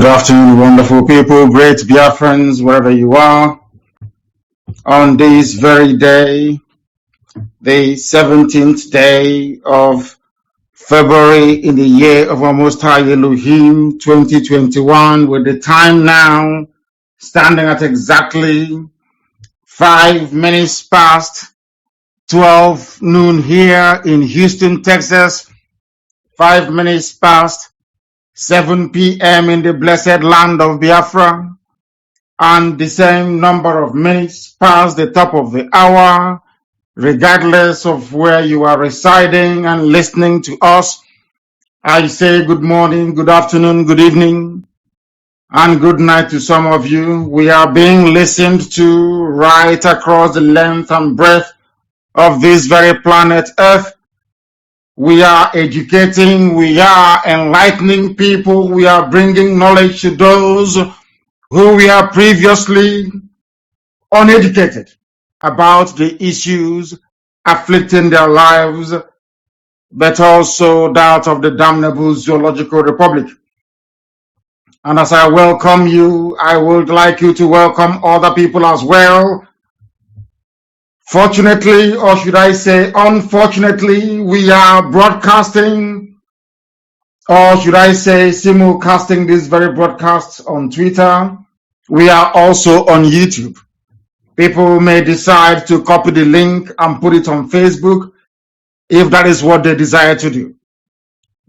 Good afternoon, wonderful people, great Biafrans, wherever you are. On this very day, the 17th day of February in the year of our Most High Elohim 2021, with the time now standing at exactly 5 minutes past 12 noon here in Houston, Texas, 5 minutes past 7 p.m. in the blessed land of Biafra, and the same number of minutes past the top of the hour, regardless of where you are residing and listening to us. I say good morning, good afternoon, good evening, and good night to some of you. We are being listened to right across the length and breadth of this very planet Earth. We are educating, we are enlightening people, we are bringing knowledge to those who were previously uneducated about the issues afflicting their lives, but also that of the damnable zoological republic. And as I welcome you, I would like you to welcome other people as well. Fortunately, or should I say unfortunately, we are broadcasting, or should I say simulcasting this very broadcast on Twitter. We are also on YouTube. People may decide to copy the link and put it on Facebook if that is what they desire to do.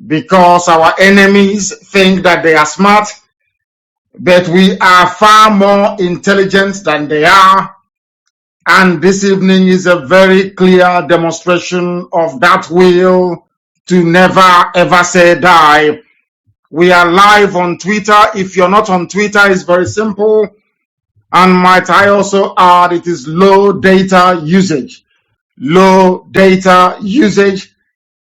Because our enemies think that they are smart, but we are far more intelligent than they are. And this evening is a very clear demonstration of that will to never ever say die. We are live on Twitter. If you're not on Twitter, it's very simple. And might I also add, it is low data usage. Low data usage.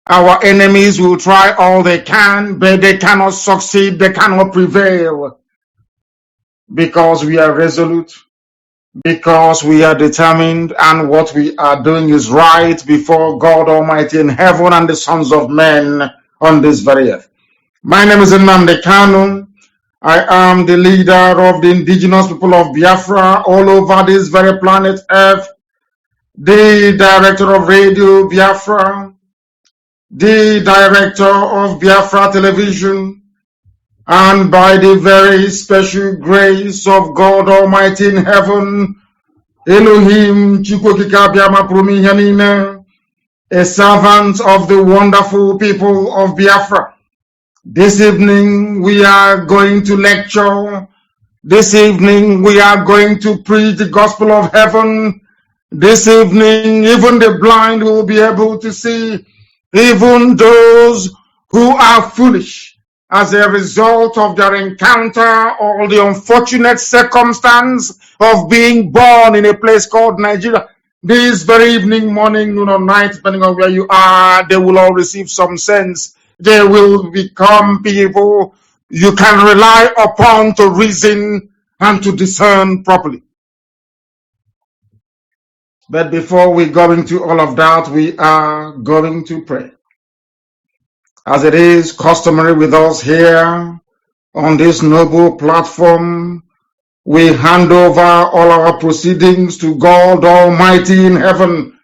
Our enemies will try all they can, but they cannot succeed, they cannot prevail. Because we are resolute, because we are determined, and what we are doing is right before God Almighty in heaven and the sons of men on this very earth. My name is Nnamdi Kanu. I am the leader of the indigenous people of Biafra all over this very planet Earth, the director of Radio Biafra, the director of Biafra Television, and by the very special grace of God Almighty in heaven, Elohim Chukwokika Biama Prumihanine, a servant of the wonderful people of Biafra. This evening we are going to lecture. This evening we are going to preach the gospel of heaven. This evening even the blind will be able to see, even those who are foolish as a result of their encounter or the unfortunate circumstance of being born in a place called Nigeria. This very evening, morning, noon, or night, depending on where you are, they will all receive some sense. They will become people you can rely upon to reason and to discern properly. But before we go into all of that, we are going to pray. As it is customary with us here on this noble platform, we hand over all our proceedings to God Almighty in heaven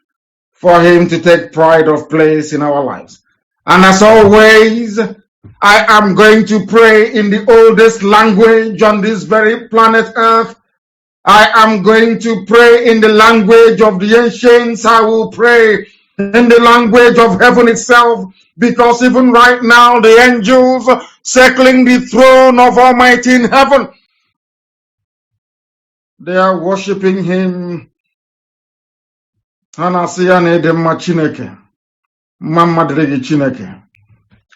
for Him to take pride of place in our lives. And as always, I am going to pray in the oldest language on this very planet Earth. I am going to pray in the language of the ancients. I will pray in the language of heaven itself, because even right now the angels circling the throne of Almighty in heaven, they are worshiping Him.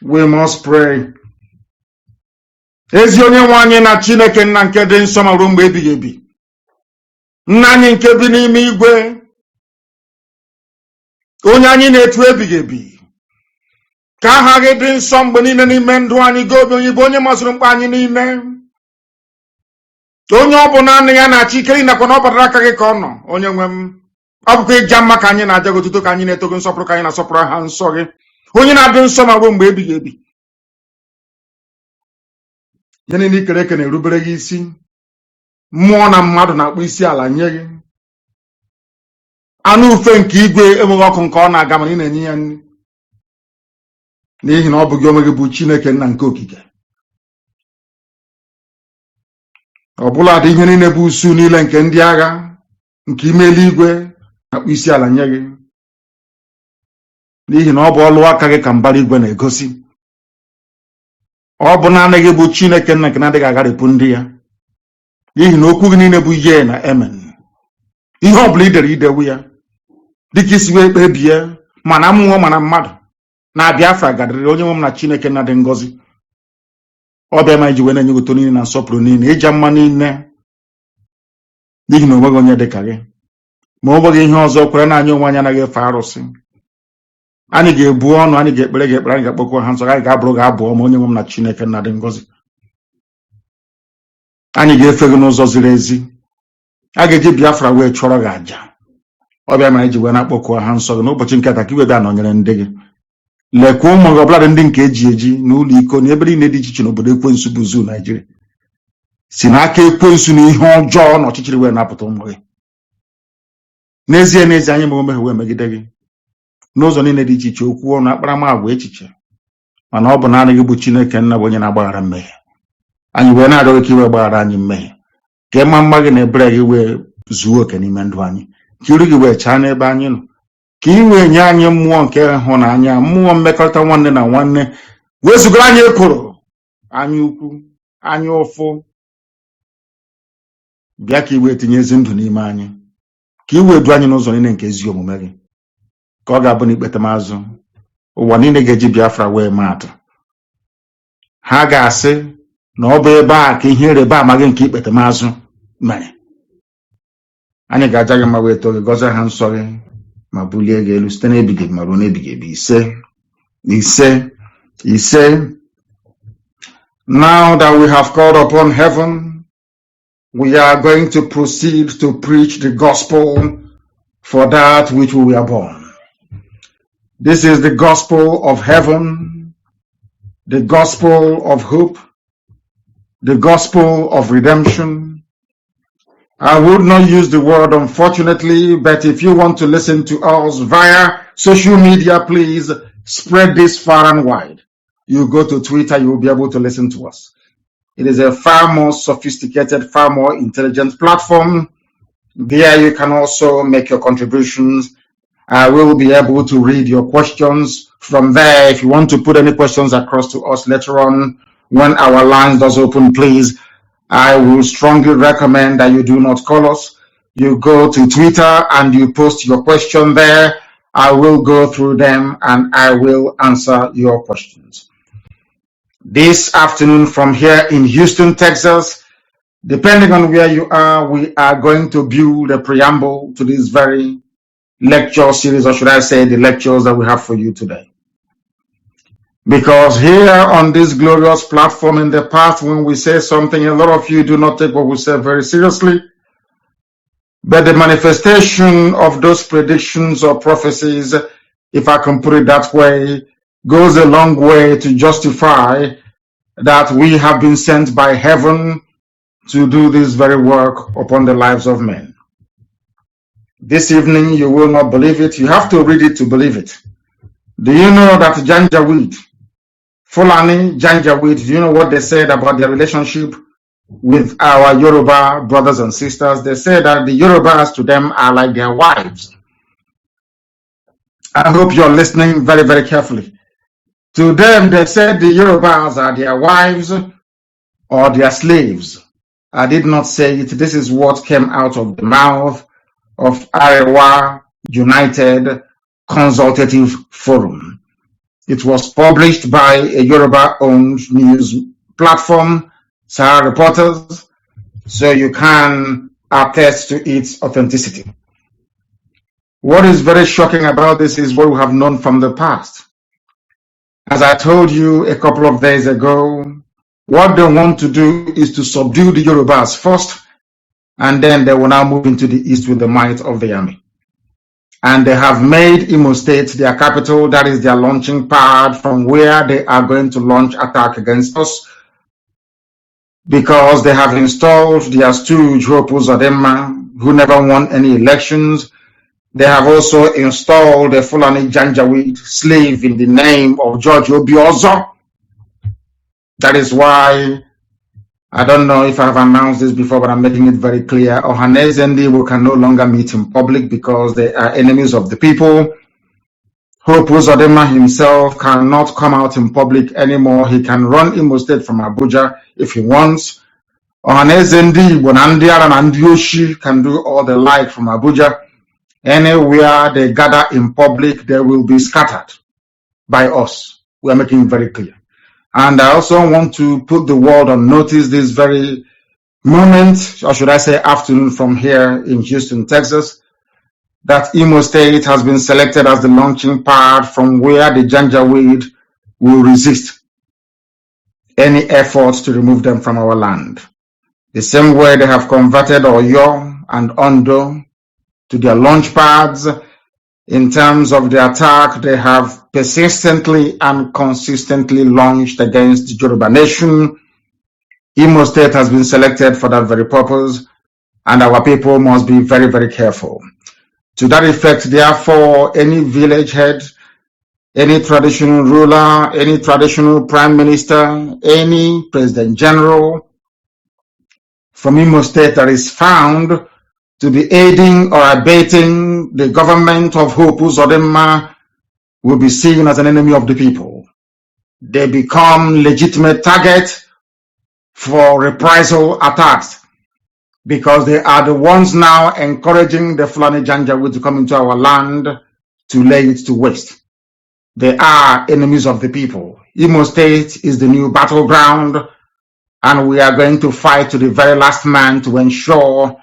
We must pray. Ezi onye nwe anyị na Chineke nna nke dị nsọ ma ruo mgbe ebighị ebi. Nna anyị nke bi n'ime igwe, onye anyị na-etu ebighị ebi. Ka aha gị dị nsọ mgbe niile n'ime ndụ anyị, gị obi onye bụ onye masịrị mkpa anyị niile. Onye ọ bụ naanị ya na-achị ike nakwa na ọ batara aka gị ka ọ nọ, onye nwe m. Ọ bụkwa ịja mma ka anyị na-aja gị otuto, ka anyị na-eto gị nsọpụrụ, ka anyị na-asọpụrụ aha nsọ gị, onye na-adị nsọ ma ruo mgbe ebighị ebi. Yene ni kere kene rubere gị isi. Mmụọ na mmadụ na-akpọ isi ala nye gị. Anụ ufe nke igwe enweghị ọkụ nke ọ na-aga mana ị na-enye ya nri. N'ihi na ọ bụ gị onwe gị bụ Chineke nna nke okike. Ọbụladị ihe niile bụ usu niile nke ndị agha nke ime eluigwe na-akpọ isi ala nye gị. N'ihi na ọ bụ ọlụ aka gị ka mbara igwe na-egosi. Ọ bụ naanị gị bụ Chineke nna nke na-adịghị agharịpụ ndị ya. N'ihi na okwu gị niile bụ ye na amen. Ihe ọ bụla idere idewu ya dịka isi wee kpebie mana mmụọ mana mmadụ na Biafra gadịrị onye nwe m na Chineke nna dị ngọzi. Ọ bịa ma iji wee na-enye ụtọ niile na nsọpụrụ niile ịja mma niile. N'ihi na onweghị onye dị ka gị. Ma ọ bụghị ihe ọzọ kwere na anyị onwe anyị anaghị efe arụsị. Anyị ga-ebu ọnụ, anyị ga-ekpere gị ekpere, anyị ga-akpọkwa ha nsọ, anyị ga-abụrụ gị abụ ọma onye nwe m na Chineke nna dị ngọzi. Anyị ga-efe gị n'ụzọ ziri ezi. A ga-eji Biafra wee chọrọ gị àjà. Ọ bịa ma iji wee na-akpọkwa ha nsọ gị n'ụbọchị nke taa ka iwe bịa nọnyere ndị gị. Lekwa ụmụ gị ọbụladị ndị nke eji eji n'ụlọ iko na ebe niile dị iche iche n'obodo ekwensu bụ zoo Naijiria. Si n'aka ekwensu na ihe ọjọọ na ọchịchịrị wee napụta ụmụ gị. N'ezie n'ezie anyị mere wee megide gị n'ụzọ niile dị iche iche, okwu ọnụ, akparamagwa, echiche. Mana ọ bụ naanị gị bụ Chineke nna bụ onye na-agbaghara mmehie. Anyị wee na-arịọ gị ka iwe gbaghara anyị mmehie. Ka ịma mma gị na ebere gị wee zuo oke n'ime ndụ anyị. Ka iru gị wee chaa n'ebe anyị nọ. Ka ị wee nye anyị mmụọ nke ịhụnanya, mmụọ mmekọrịta nwanne na nwanne. Wezugara anyị ekworo, anya ukwu, anya ụfụ. Bịa ka iwe tinye ezi ndụ n'ime anyị. Ka iwe du anyị n'ụzọ niile nke ezi omume gị. Ka ọ ga-abụ na ikpetamazụ ụwa niile ga-eji Biafra wee maatụ. Ha ga-asị na ọ bụ ebe a ka ihe ịrịba ama gị nke ikpetamazụ mere. Anyị ga-aja gị mma wee too gị, gọzie ha nsọ gị ma bulie gị elu site n'ebighị ebi ma ruo n'ebighị ebi. Ise. Now that we have called upon heaven, we are going to proceed to preach the gospel for that which we were born. This is the gospel of heaven, the gospel of hope, the gospel of redemption. I would not use the word unfortunately, but if you want to listen to us via social media, please spread this far and wide. You go to Twitter, you will be able to listen to us. It is a far more sophisticated, far more intelligent platform. There you can also make your contributions. I will be able to read your questions from there. If you want to put any questions across to us later on, when our lines does open, please, I will strongly recommend that you do not call us. You go to Twitter and you post your question there. I will go through them and I will answer your questions. This afternoon from here in Houston, Texas, depending on where you are, we are going to build a preamble to this very lecture series, or should I say the lectures that we have for you today. Because here on this glorious platform in the past, when we say something, a lot of you do not take what we say very seriously. But the manifestation of those predictions or prophecies, if I can put it that way, goes a long way to justify that we have been sent by heaven to do this very work upon the lives of men. This evening, you will not believe it. You have to read it to believe it. Do you know that Janjaweed, Fulani Janjaweed, do you know what they said about their relationship with our Yoruba brothers and sisters? They say that the Yorubas to them are like their wives. I hope you're listening very, very carefully. To them, they said the Yorubas are their wives or their slaves. I did not say it. This is what came out of the mouth of Arewa United Consultative Forum. It was published by a Yoruba-owned news platform, Sahara Reporters, so you can attest to its authenticity. What is very shocking about this is what we have known from the past. As I told you a couple of days ago, what they want to do is to subdue the Yorubas first, and then they will now move into the east with the might of the army. And they have made Imo State their capital. That is their launching pad from where they are going to launch attack against us. because they have installed their stooge Hope Uzodinma, who never won any elections. They have also installed a Fulani Janjaweed slave in the name of George Obiozo. That is why, I don't know if I have announced this before, but I'm making it very clear. Ohaneze and Igbo can no longer meet in public because they are enemies of the people. Hope Uzodinma himself cannot come out in public anymore. He can run Imo State from Abuja if he wants. Ohaneze and Igbo and Ndiara and Ndioshi can do all they like from Abuja. Anywhere they gather in public, they will be scattered by us. We are making it very clear. And I also want to put the world on notice this very moment, or should I say afternoon from here in Houston, Texas, that Imo State has been selected as the launching pad from where the Janjaweed will resist any efforts to remove them from our land. The same way they have converted Oyo and Ondo to their launch pads. In terms of the attack, they have persistently and consistently launched against the Yoruba nation. Imo State has been selected for that very purpose, and our people must be very, very careful. To that effect, therefore, any village head, any traditional ruler, any traditional prime minister, any president general from Imo State that is found to be aiding or abating the government of Hope Uzodinma will be seen as an enemy of the people. They become legitimate target for reprisal attacks because they are the ones now encouraging the Fulani Janjaweed to come into our land to lay it to waste. They are enemies of the people. Imo State is the new battleground, and we are going to fight to the very last man to ensure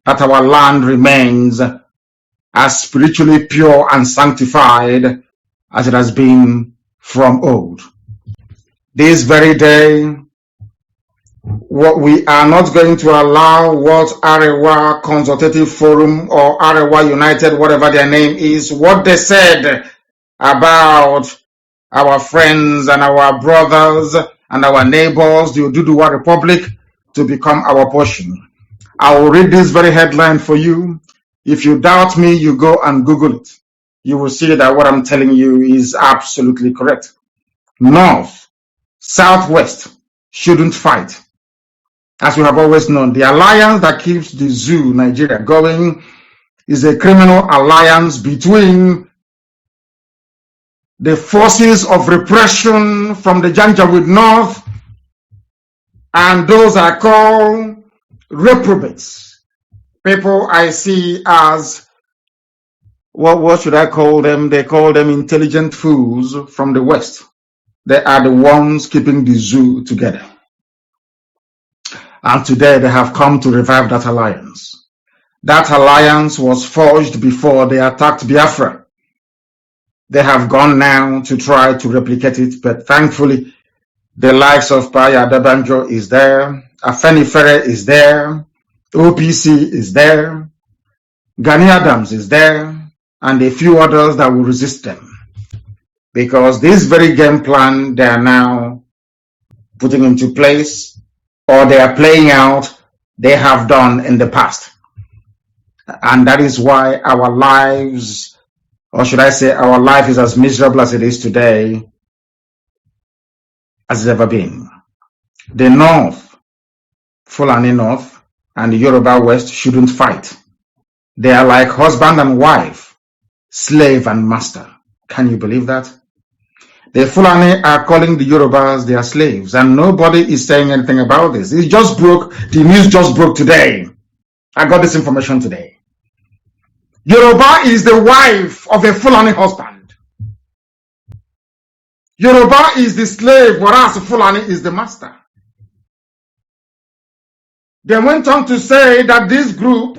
that our land remains as spiritually pure and sanctified as it has been from old. This very day, what we are not going to allow what Arewa Consultative Forum or Arewa United, whatever their name is, what they said about our friends and our brothers and our neighbors, the Oduduwa Republic, to become our portion. I will read this very headline for you. If you doubt me, you go and Google it. You will see that what I'm telling you is absolutely correct. North, Southwest shouldn't fight. As we have always known, the alliance that keeps the zoo, Nigeria, going is a criminal alliance between the forces of repression from the Janjaweed North and those I call reprobates, people I see as, what should I call them? They call them intelligent fools from the West. They are the ones keeping the zoo together. And today they have come to revive that alliance. That alliance was forged before they attacked Biafra. They have gone now to try to replicate it, but thankfully the likes of Paya Dabanjo is there, Afenifere is there, OPC is there, Gani Adams is there, and a few others that will resist them. Because this very game plan they are now putting into place, or they are playing out, they have done in the past. And that is why our lives, or should I say our life is as miserable as it is today as it's ever been. The North, Fulani North, and the Yoruba West shouldn't fight. They are like husband and wife, slave and master. Can you believe that? The Fulani are calling the Yorubas their slaves, and nobody is saying anything about this. It just broke, the news just broke today. I got this information today. Yoruba is the wife of a Fulani husband. Yoruba is the slave, whereas Fulani is the master. They went on to say that this group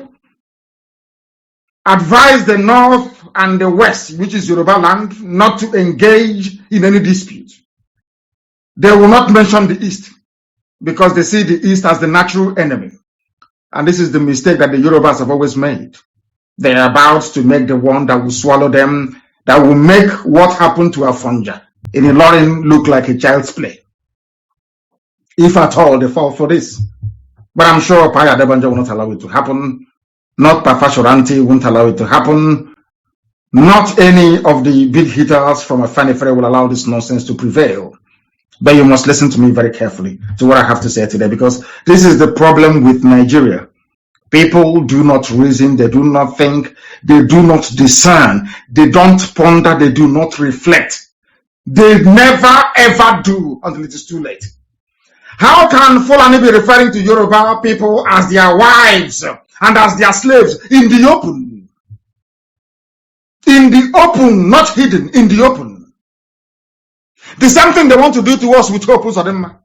advised the North and the West, which is Yoruba land, not to engage in any dispute. They will not mention the East because they see the East as the natural enemy. And this is the mistake that the Yorubas have always made. They are about to make the one that will swallow them, that will make what happened to Afonja in Ilorin look like a child's play. if at all they fall for this. But I'm sure Paya Debanja will not allow it to happen. Not Papa Shoranti won't allow it to happen. Not any of the big hitters from Afenifere will allow this nonsense to prevail. But you must listen to me very carefully to what I have to say today, because this is the problem with Nigeria. People do not reason, they do not think, they do not discern, they don't ponder, they do not reflect. They never ever do until it is too late. How can Fulani be referring to Yoruba people as their wives and as their slaves in the open? In the open, not hidden, in the open. The same thing they want to do to us with Hope Uzodinma.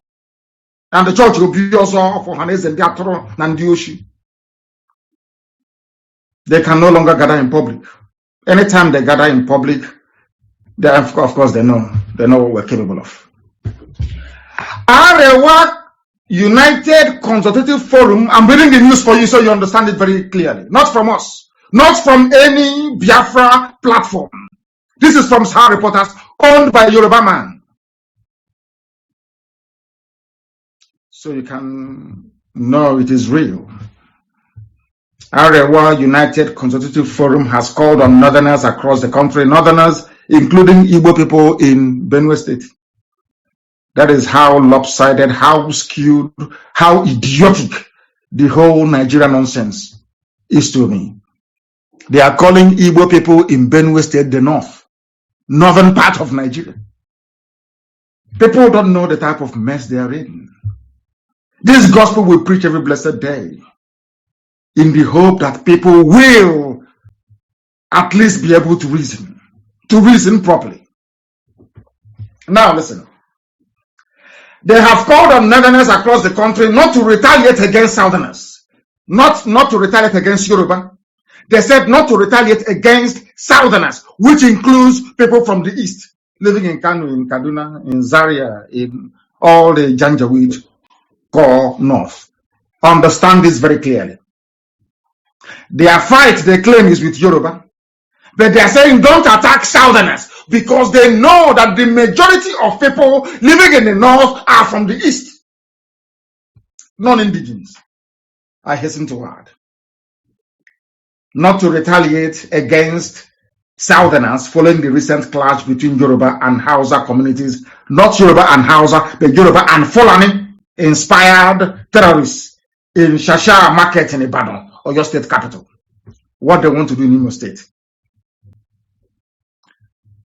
And the church will be also for Hanes and Diatoro and Dioshi. They can no longer gather in public. Anytime they gather in public, they, of course, they know what we're capable of. Arewa United Consultative Forum, I'm reading the news for you so you understand it very clearly. Not from us, not from any Biafra platform. This is from Sahara Reporters, owned by Yoruba man. So you can know it is real. Arewa United Consultative Forum has called on northerners across the country, northerners including Igbo people in Benue State. That is how lopsided, how skewed, how idiotic the whole Nigerian nonsense is to me. They are calling Igbo people in Benue State the northern part of Nigeria. People don't know the type of mess they are in. This gospel we preach every blessed day in the hope that people will at least be able to reason properly. Now listen. They have called on northerners across the country not to retaliate against southerners, not to retaliate against Yoruba. They said not to retaliate against southerners, which includes people from the east, living in Kanu, in Kaduna, in Zaria, in all the Janjaweed core north. Understand this very clearly. Their fight, they claim, is with Yoruba, but they are saying don't attack southerners, because they know that the majority of people living in the north are from the east, non-indigenous. I hasten to add, not to retaliate against southerners following the recent clash between Yoruba and Hausa communities, not Yoruba and Hausa, but Yoruba and Fulani-inspired terrorists in Shasha Market in Ibadan, or your state capital. What they want to do in Imo State.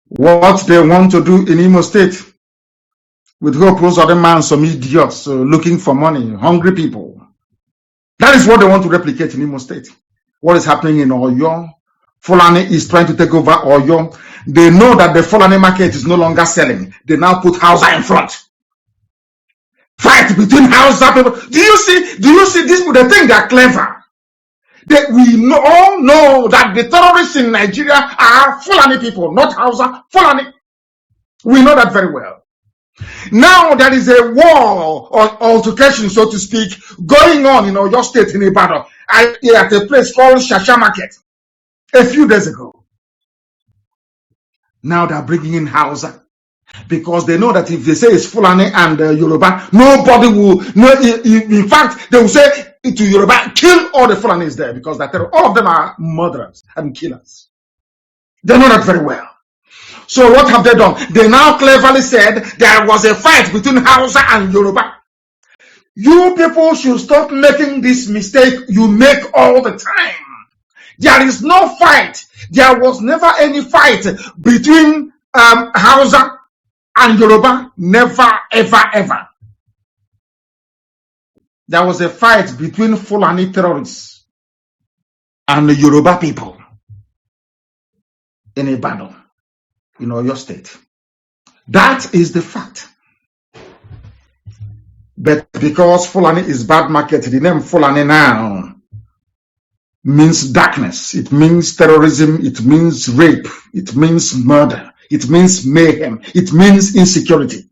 What they want to do in Imo State with Hope Uzodinma and some idiots looking for money, hungry people. That is what they want to replicate in Imo State. What is happening in Oyo? Fulani is trying to take over Oyo. They know that the Fulani market is no longer selling. They now put Hausa in front. Fight between Hausa people. Do you see these people? They think they are clever. We all know that the terrorists in Nigeria are Fulani people, not Hausa, Fulani. We know that very well. Now there is a war or altercation, so to speak, going on in your state in Ibadan at a place called Shasha Market a few days ago. Now they're bringing in Hausa because they know that if they say it's Fulani and Yoruba, nobody will. No, in fact, they will say to Yoruba, kill all the Fulanis there, because all of them are murderers and killers. They know that very well. So what have they done? They now cleverly said there was a fight between Hausa and Yoruba. You people should stop making this mistake you make all the time. There is no fight. There was never any fight between Hausa and Yoruba. Never, ever, ever. There was a fight between Fulani terrorists and the Yoruba people in Ibadan, in Oyo State. That is the fact. But because Fulani is bad market, the name Fulani now means darkness. It means terrorism. It means rape. It means murder. It means mayhem. It means insecurity.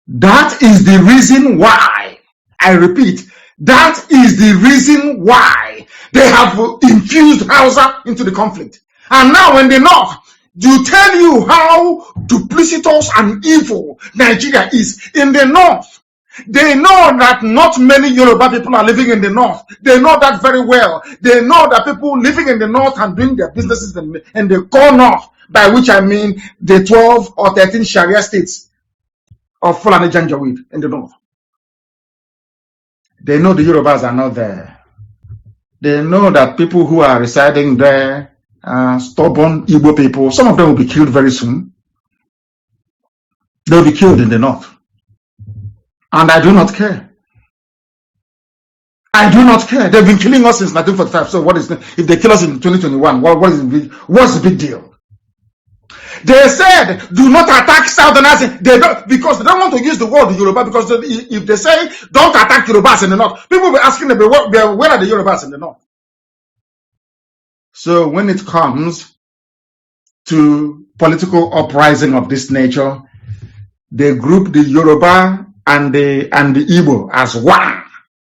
That is the reason why, I repeat, that is the reason why they have infused Hausa into the conflict. And now in the north, to tell you how duplicitous and evil Nigeria is. In the north, They know that not many Yoruba people are living in the north. They know that very well. They know that people living in the north and doing their businesses in the core north, by which I mean the 12 or 13 Sharia states of Fulani Janjaweed in the north. They know the Yorubas are not there. They know that people who are residing there are stubborn Igbo people. Some of them will be killed very soon. They'll be killed in the north. And I do not care. I do not care. They've been killing us since 1945. So what is if they kill us in 2021? What's the big deal? They said, do not attack Southerners. Because they don't want to use the word Yoruba. Because if they say, don't attack Yorubas in the north, people will be asking them, where are the Yorubas in the north? So when it comes to political uprising of this nature, they group the Yoruba and the Igbo as one.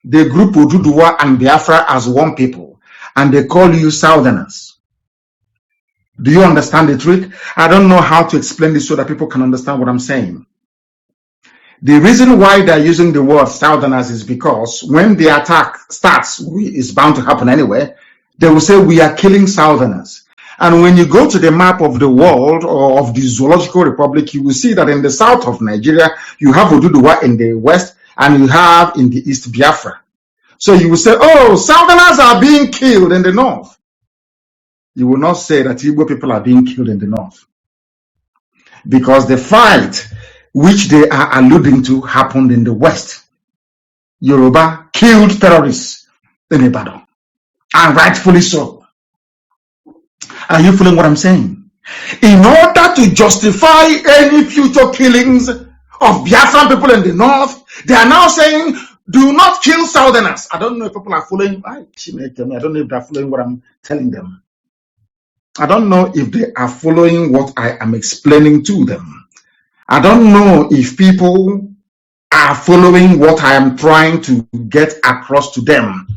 They group Oduduwa and Biafra as one people. And they call you Southerners. Do you understand the trick? I don't know how to explain this so that people can understand what I'm saying. The reason why they're using the word Southerners is because when the attack starts, it's bound to happen anyway, they will say we are killing Southerners. And when you go to the map of the world or of the Zoological Republic, you will see that in the south of Nigeria, you have Oduduwa in the west and you have in the east Biafra. So you will say, oh, Southerners are being killed in the north. You will not say that Igbo people are being killed in the north. Because the fight which they are alluding to happened in the west. Yoruba killed terrorists in Ibadan. And rightfully so. Are you feeling what I'm saying? In order to justify any future killings of Biafran people in the north, they are now saying, do not kill Southerners. I don't know if people are following. I don't know if they're following what I'm telling them. I don't know if they are following what I am explaining to them. I don't know if people are following what I am trying to get across to them.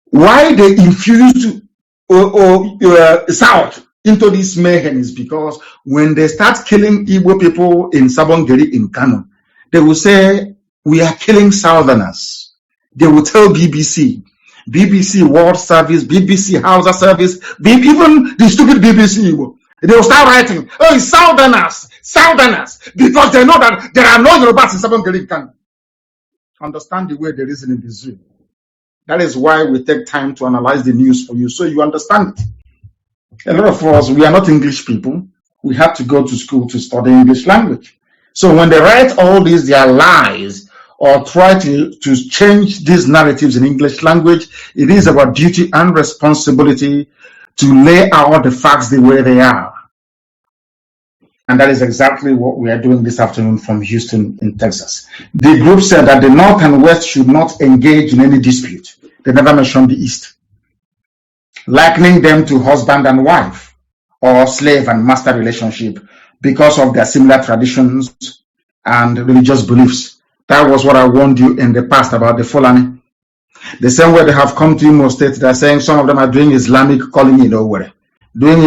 Why they infused South into this mayhem is because when they start killing Igbo people in Sabongeri in Kanu, they will say, we are killing Southerners. They will tell BBC World Service, BBC Hausa Service, even the stupid BBC, they will start writing, oh, it's Southerners, because they know that there are no Yorubas in Sabongeri Kanu. Understand the way they reason in the zoo. That is why we take time to analyze the news for you, so you understand it. A lot of us, we are not English people. We have to go to school to study English language. So when they write all these, they are lies, or try to change these narratives in English language, it is our duty and responsibility to lay out the facts the way they are. And that is exactly what we are doing this afternoon from Houston in Texas. The group said that the North and West should not engage in any dispute. They never mentioned the East, likening them to husband and wife or slave and master relationship because of their similar traditions and religious beliefs. That was what I warned you in the past about the Fulani. The same way they have come to Imo State, they're saying some of them are doing Islamic calling in Owerri, doing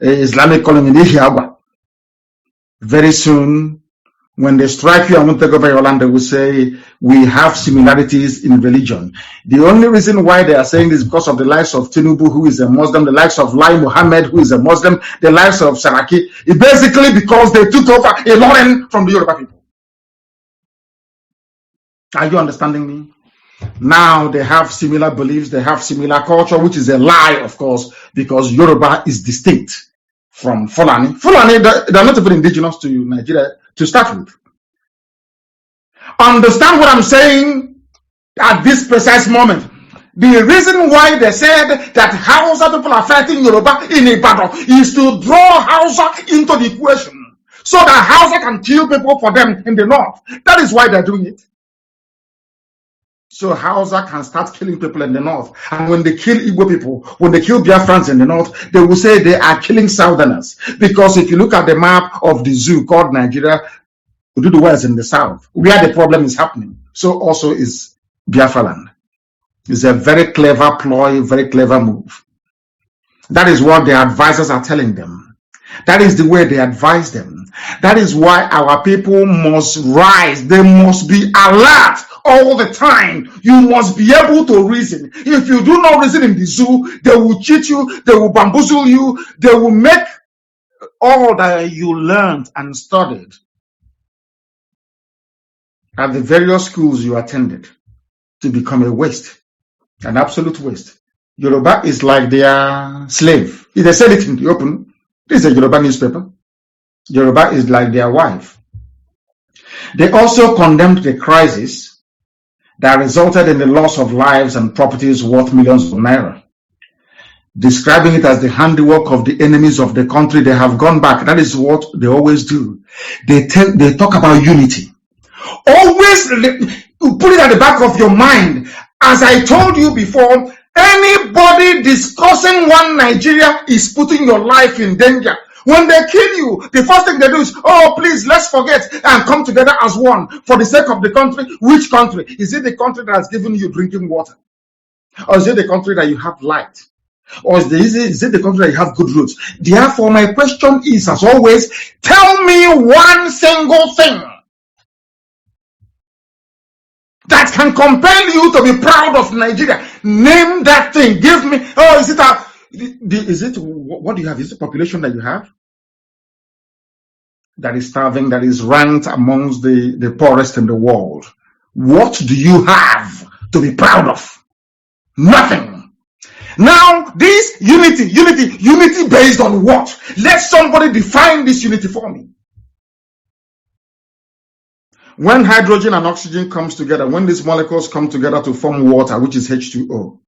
Islamic calling in Ihiagwa. Very soon, when they strike you and won't take over your land, they will say, we have similarities in religion. The only reason why they are saying this is because of the likes of Tinubu, who is a Muslim, the likes of Lai Mohammed, who is a Muslim, the likes of Saraki. It's basically because they took over a Lauren from the Yoruba people. Are you understanding me? Now they have similar beliefs, they have similar culture, which is a lie, of course, because Yoruba is distinct from Fulani. Fulani, they're not even indigenous to Nigeria to start with. Understand what I'm saying at this precise moment. The reason why they said that Hausa people are fighting Yoruba in Ibadan is to draw Hausa into the equation so that Hausa can kill people for them in the north. That is why they're doing it. So Hausa can start killing people in the north. And when they kill Igbo people, when they kill Biafrans in the north, they will say they are killing Southerners. Because if you look at the map of the zoo called Nigeria, Oduduwa is in the south, where the problem is happening. So also is Biafra land. It's a very clever ploy, very clever move. That is what the advisors are telling them. That is the way they advise them. That is why our people must rise. They must be alert all the time. You must be able to reason. If you do not reason in the zoo, they will cheat you, they will bamboozle you, they will make all that you learned and studied at the various schools you attended to become a waste, an absolute waste. Yoruba is like their slave. If they said it in the open, this is a Yoruba newspaper. Yoruba is like their wife. They also condemned the crisis that resulted in the loss of lives and properties worth millions of naira, describing it as the handiwork of the enemies of the country. They have gone back. That is what they always do. They talk about unity. Always put it at the back of your mind. As I told you before, anybody discussing one Nigeria is putting your life in danger. When they kill you, the first thing they do is, oh, please, let's forget and come together as one for the sake of the country. Which country? Is it the country that has given you drinking water? Or is it the country that you have light? Or is it the country that you have good roads? Therefore, my question is, as always, tell me one single thing that can compel you to be proud of Nigeria. Name that thing. Give me. Oh, what do you have? Is it the population that you have that is starving, that is ranked amongst the poorest in the world? What do you have to be proud of? Nothing. Now, this unity based on what? Let somebody define this unity for me. When hydrogen and oxygen comes together, when these molecules come together to form water, which is H2O,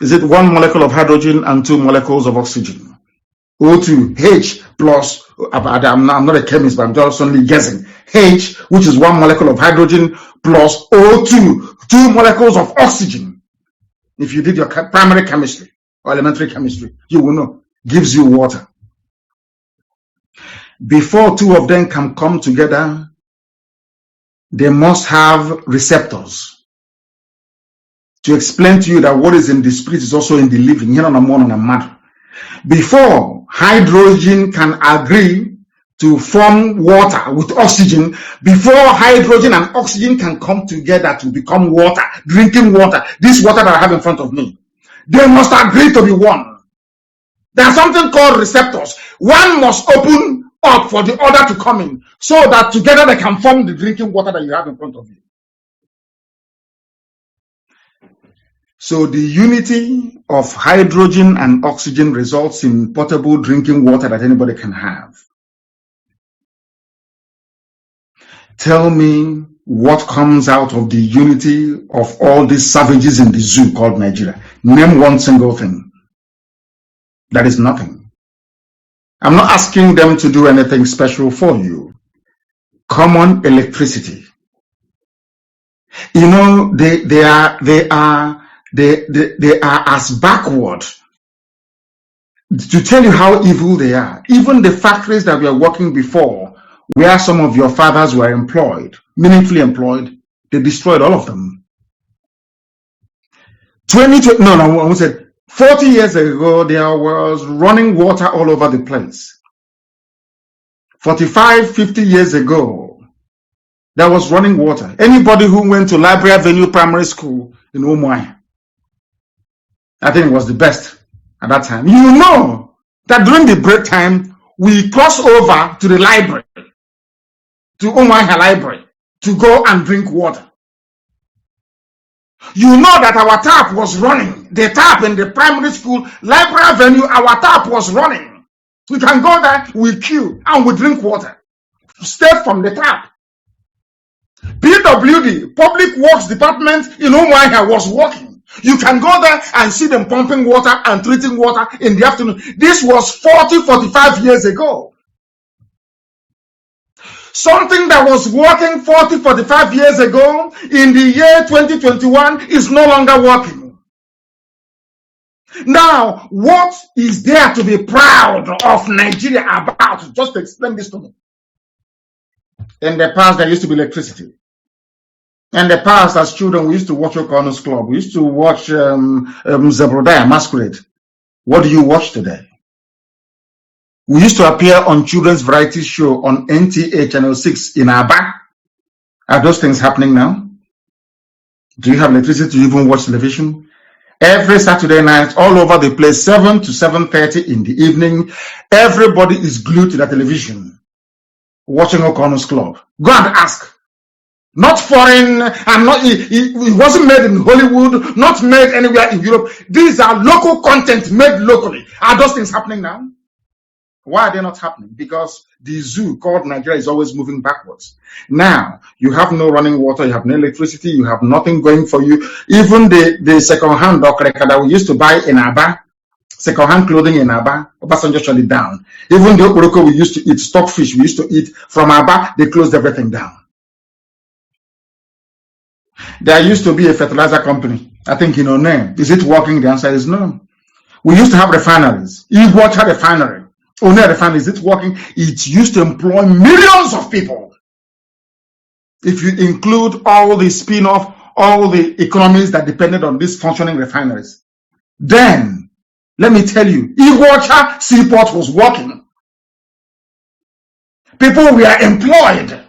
is it one molecule of hydrogen and two molecules of oxygen? O2, H plus, I'm not a chemist, but I'm just only guessing. H, which is one molecule of hydrogen, plus O2, two molecules of oxygen. If you did your primary chemistry or elementary chemistry, you will know, gives you water. Before two of them can come together, they must have receptors to explain to you that what is in the spirit is also in the living. Before hydrogen can agree to form water with oxygen, before hydrogen and oxygen can come together to become water, drinking water, this water that I have in front of me, they must agree to be one. There's something called receptors. One must open up for the other to come in, so that together they can form the drinking water that you have in front of you. So the unity of hydrogen and oxygen results in potable drinking water that anybody can have. Tell me what comes out of the unity of all these savages in the zoo called Nigeria. Name one single thing. That is nothing. I'm not asking them to do anything special for you. Common electricity. You know, they are as backward. To tell you how evil they are, even the factories that were working before, where some of your fathers were employed, meaningfully employed, they destroyed all of them. 40 years ago, there was running water all over the place. 45, 50 years ago, there was running water. Anybody who went to Library Avenue Primary School in Umuahia, I think it was the best at that time. You know that during the break time, we cross over to the library, to Umuahia Library, to go and drink water. You know that our tap was running. The tap in the primary school, Library Avenue, our tap was running. We can go there, we queue, and we drink water. Straight from the tap. PWD, Public Works Department in Umuahia, was working. You can go there and see them pumping water and treating water in the afternoon. This was 40, 45 years ago. Something that was working 40, 45 years ago in the year 2021 is no longer working. Now, what is there to be proud of Nigeria about? Just explain this to me. In the past, there used to be electricity. In the past, as children, we used to watch Kanu's Club. We used to watch Zebrodaya Masquerade. What do you watch today? We used to appear on children's variety show on NTA Channel 6 in Aba. Are those things happening now? Do you have electricity to even watch television? Every Saturday night, all over the place, 7 to 7:30 in the evening, everybody is glued to the television, watching Kanu's Club. Go and ask. Not foreign, and not it wasn't made in Hollywood, not made anywhere in Europe. These are local content made locally. Are those things happening now? Why are they not happening? Because the zoo called Nigeria is always moving backwards. Now, you have no running water, you have no electricity, you have nothing going for you. Even the second-hand okreka that we used to buy in Aba, second-hand clothing in Aba, Obasanjo shut it down. Even the okoroko we used to eat, stockfish we used to eat from Aba, they closed everything down. There used to be a fertilizer company. I think you know name. Is it working? The answer is no. We used to have refineries. Igwacha refinery. Only refinery. Is it working? It used to employ millions of people. If you include all the spin-off, all the economies that depended on these functioning refineries, then let me tell you, Igwacha seaport was working. People were employed.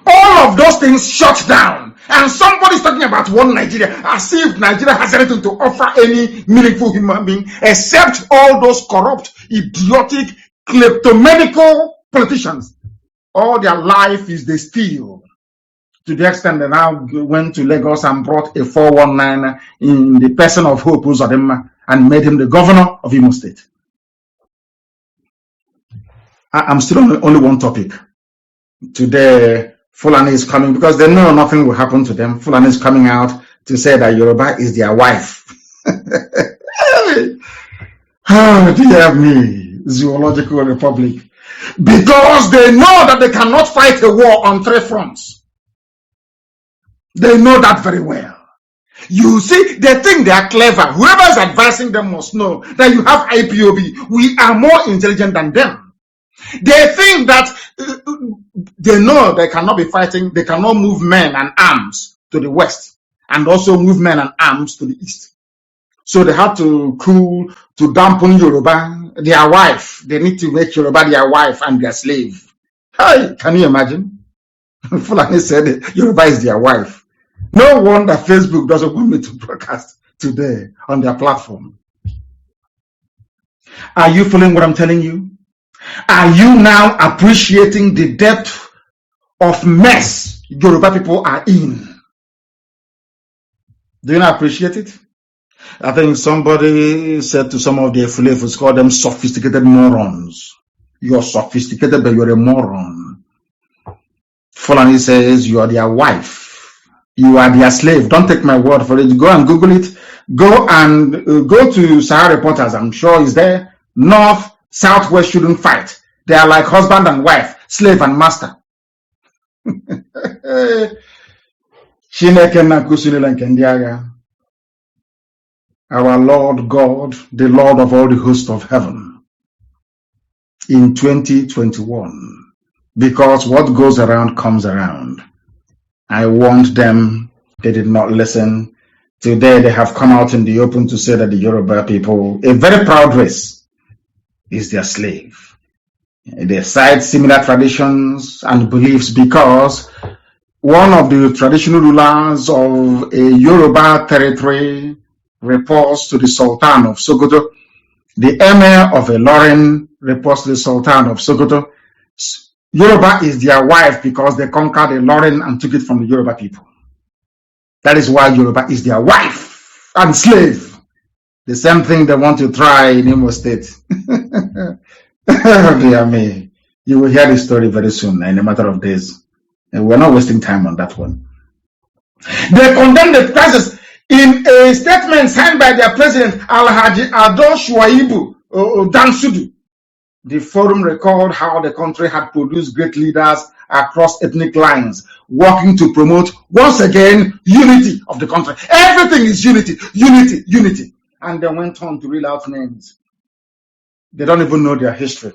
All of those things shut down. And somebody's talking about one Nigeria, as if Nigeria has anything to offer any meaningful human being, except all those corrupt, idiotic, kleptomaniacal politicians. All their life is they steal. To the extent they now went to Lagos and brought a 419 in the person of Hope Uzodinma and made him the governor of Imo State. I'm still on only one topic. Today, Fulani is coming because they know nothing will happen to them. Fulani is coming out to say that Yoruba is their wife. Oh, dear me, Zoological Republic. Because they know that they cannot fight a war on 3 fronts. They know that very well. You see, they think they are clever. Whoever is advising them must know that you have IPOB. We are more intelligent than them. They think that they know they cannot be fighting, they cannot move men and arms to the west and also move men and arms to the east. So they have to cool, to dampen Yoruba, their wife. They need to make Yoruba their wife and their slave. Hey, can you imagine? Fulani said Yoruba is their wife. No wonder Facebook doesn't want me to broadcast today on their platform. Are you following what I'm telling you? Are you now appreciating the depth of mess Yoruba people are in? Do you not appreciate it? I think somebody said to some of the Fulefus, call them sophisticated morons. You're sophisticated, but you're a moron. Fulani says you are their wife. You are their slave. Don't take my word for it. Go and Google it. Go and go to Sahara Reporters. I'm sure it's there. North, Southwest shouldn't fight. They are like husband and wife, slave and master. Our Lord God, the Lord of all the hosts of heaven, in 2021, because what goes around comes around. I warned them, they did not listen. Today they have come out in the open to say that the Yoruba people, a very proud race, is their slave. They cite similar traditions and beliefs because one of the traditional rulers of a Yoruba territory reports to the Sultan of Sokoto. The Emir of Ilorin reports to the Sultan of Sokoto. Yoruba is their wife because they conquered Ilorin and took it from the Yoruba people. That is why Yoruba is their wife and slave. The same thing they want to try in Imo State. Dear me. You will hear the story very soon, in a matter of days. And we're not wasting time on that one. They condemned the crisis in a statement signed by their president, Alhaji Ado Shuaibu Dansudu. The forum recalled how the country had produced great leaders across ethnic lines, working to promote, once again, unity of the country. Everything is unity, unity, unity. And they went on to reel out names. They don't even know their history.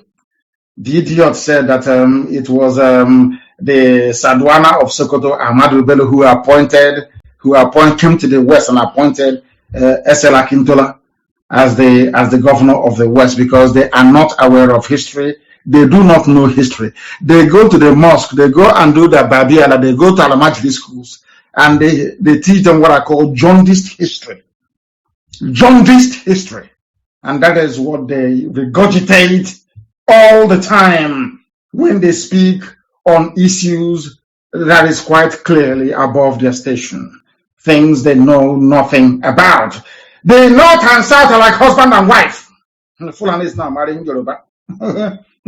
The idiot said that it was the Sadwana of Sokoto, Ahmadu Bello, who came to the west and appointed S.L. Akintola. as the governor of the West, because they are not aware of history. They do not know history. They go to the mosque, they go and do the Babiala, they go to Alamajri schools, and they teach them what I call jaundiced history. Jaundiced history. And that is what they regurgitate all the time when they speak on issues that is quite clearly above their station. Things they know nothing about. The North and South are like husband and wife. The Fulani is now marrying Yoruba.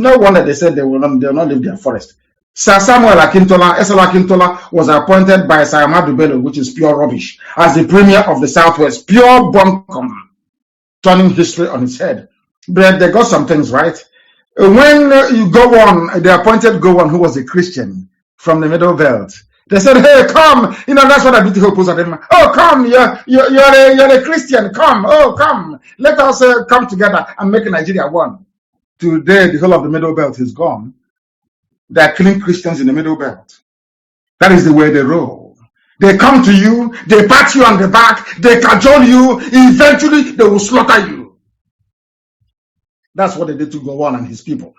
No wonder they said they will not leave their forest. Sir Samuel Akintola, Esel Akintola, was appointed by Sir Ahmadu Bello, which is pure rubbish, as the premier of the Southwest, pure bunkum, turning history on its head. But they got some things right. When you go on, they appointed Gowon, who was a Christian from the Middle Belt. They said, "Hey, come!" You know, that's what I did to oppose them. "Oh, come! You're a Christian. Come! Oh, come! Let us come together and make Nigeria one." Today, the whole of the Middle Belt is gone. They are killing Christians in the Middle Belt. That is the way they roll. They come to you, they pat you on the back, they cajole you, eventually they will slaughter you. That's what they did to Gowon and his people.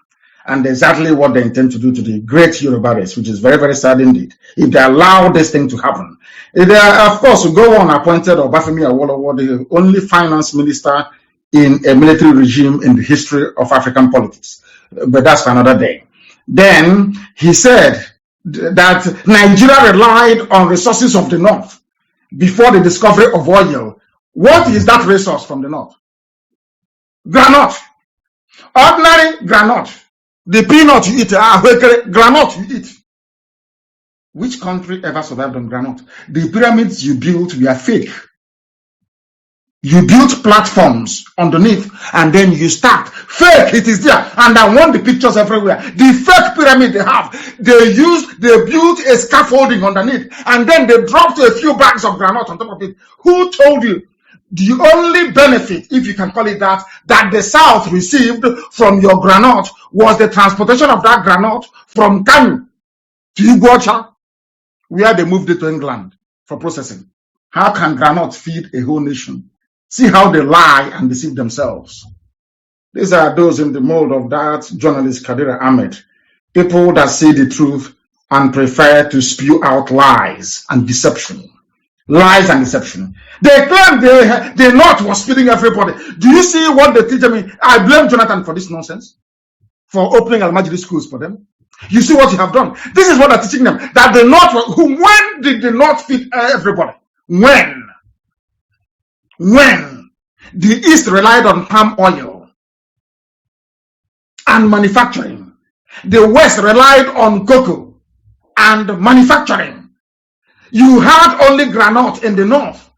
And exactly what they intend to do to the great Yoruba race, which is very, very sad indeed, if they allow this thing to happen. They are, of course, Gowon appointed Obafemi Awolowo, the only finance minister in a military regime in the history of African politics. But that's for another day. Then he said that Nigeria relied on resources of the North before the discovery of oil. What is that resource from the North? Granite. Ordinary granite. The peanut you eat, granite you eat. Which country ever survived on granite? The pyramids you built were fake. You built platforms underneath and then you start. Fake, it is there. And I want the pictures everywhere. The fake pyramid they have, they built a scaffolding underneath and then they dropped a few bags of granite on top of it. Who told you? The only benefit, if you can call it that the South received from your granite was the transportation of that granite from Kanu to Iguacha, where they moved it to England for processing. How can granite feed a whole nation? See how they lie and deceive themselves. These are those in the mold of that journalist Kadira Ahmed. People that see the truth and prefer to spew out lies and deception. Lies and deception. They claim the North was feeding everybody. Do you see what they teach me? I blame Jonathan for this nonsense, for opening Almajiri schools for them. You see what you have done. This is what they're teaching them. That the North, when did the North feed everybody? When the East relied on palm oil and manufacturing, the West relied on cocoa and manufacturing. You had only granite in the North.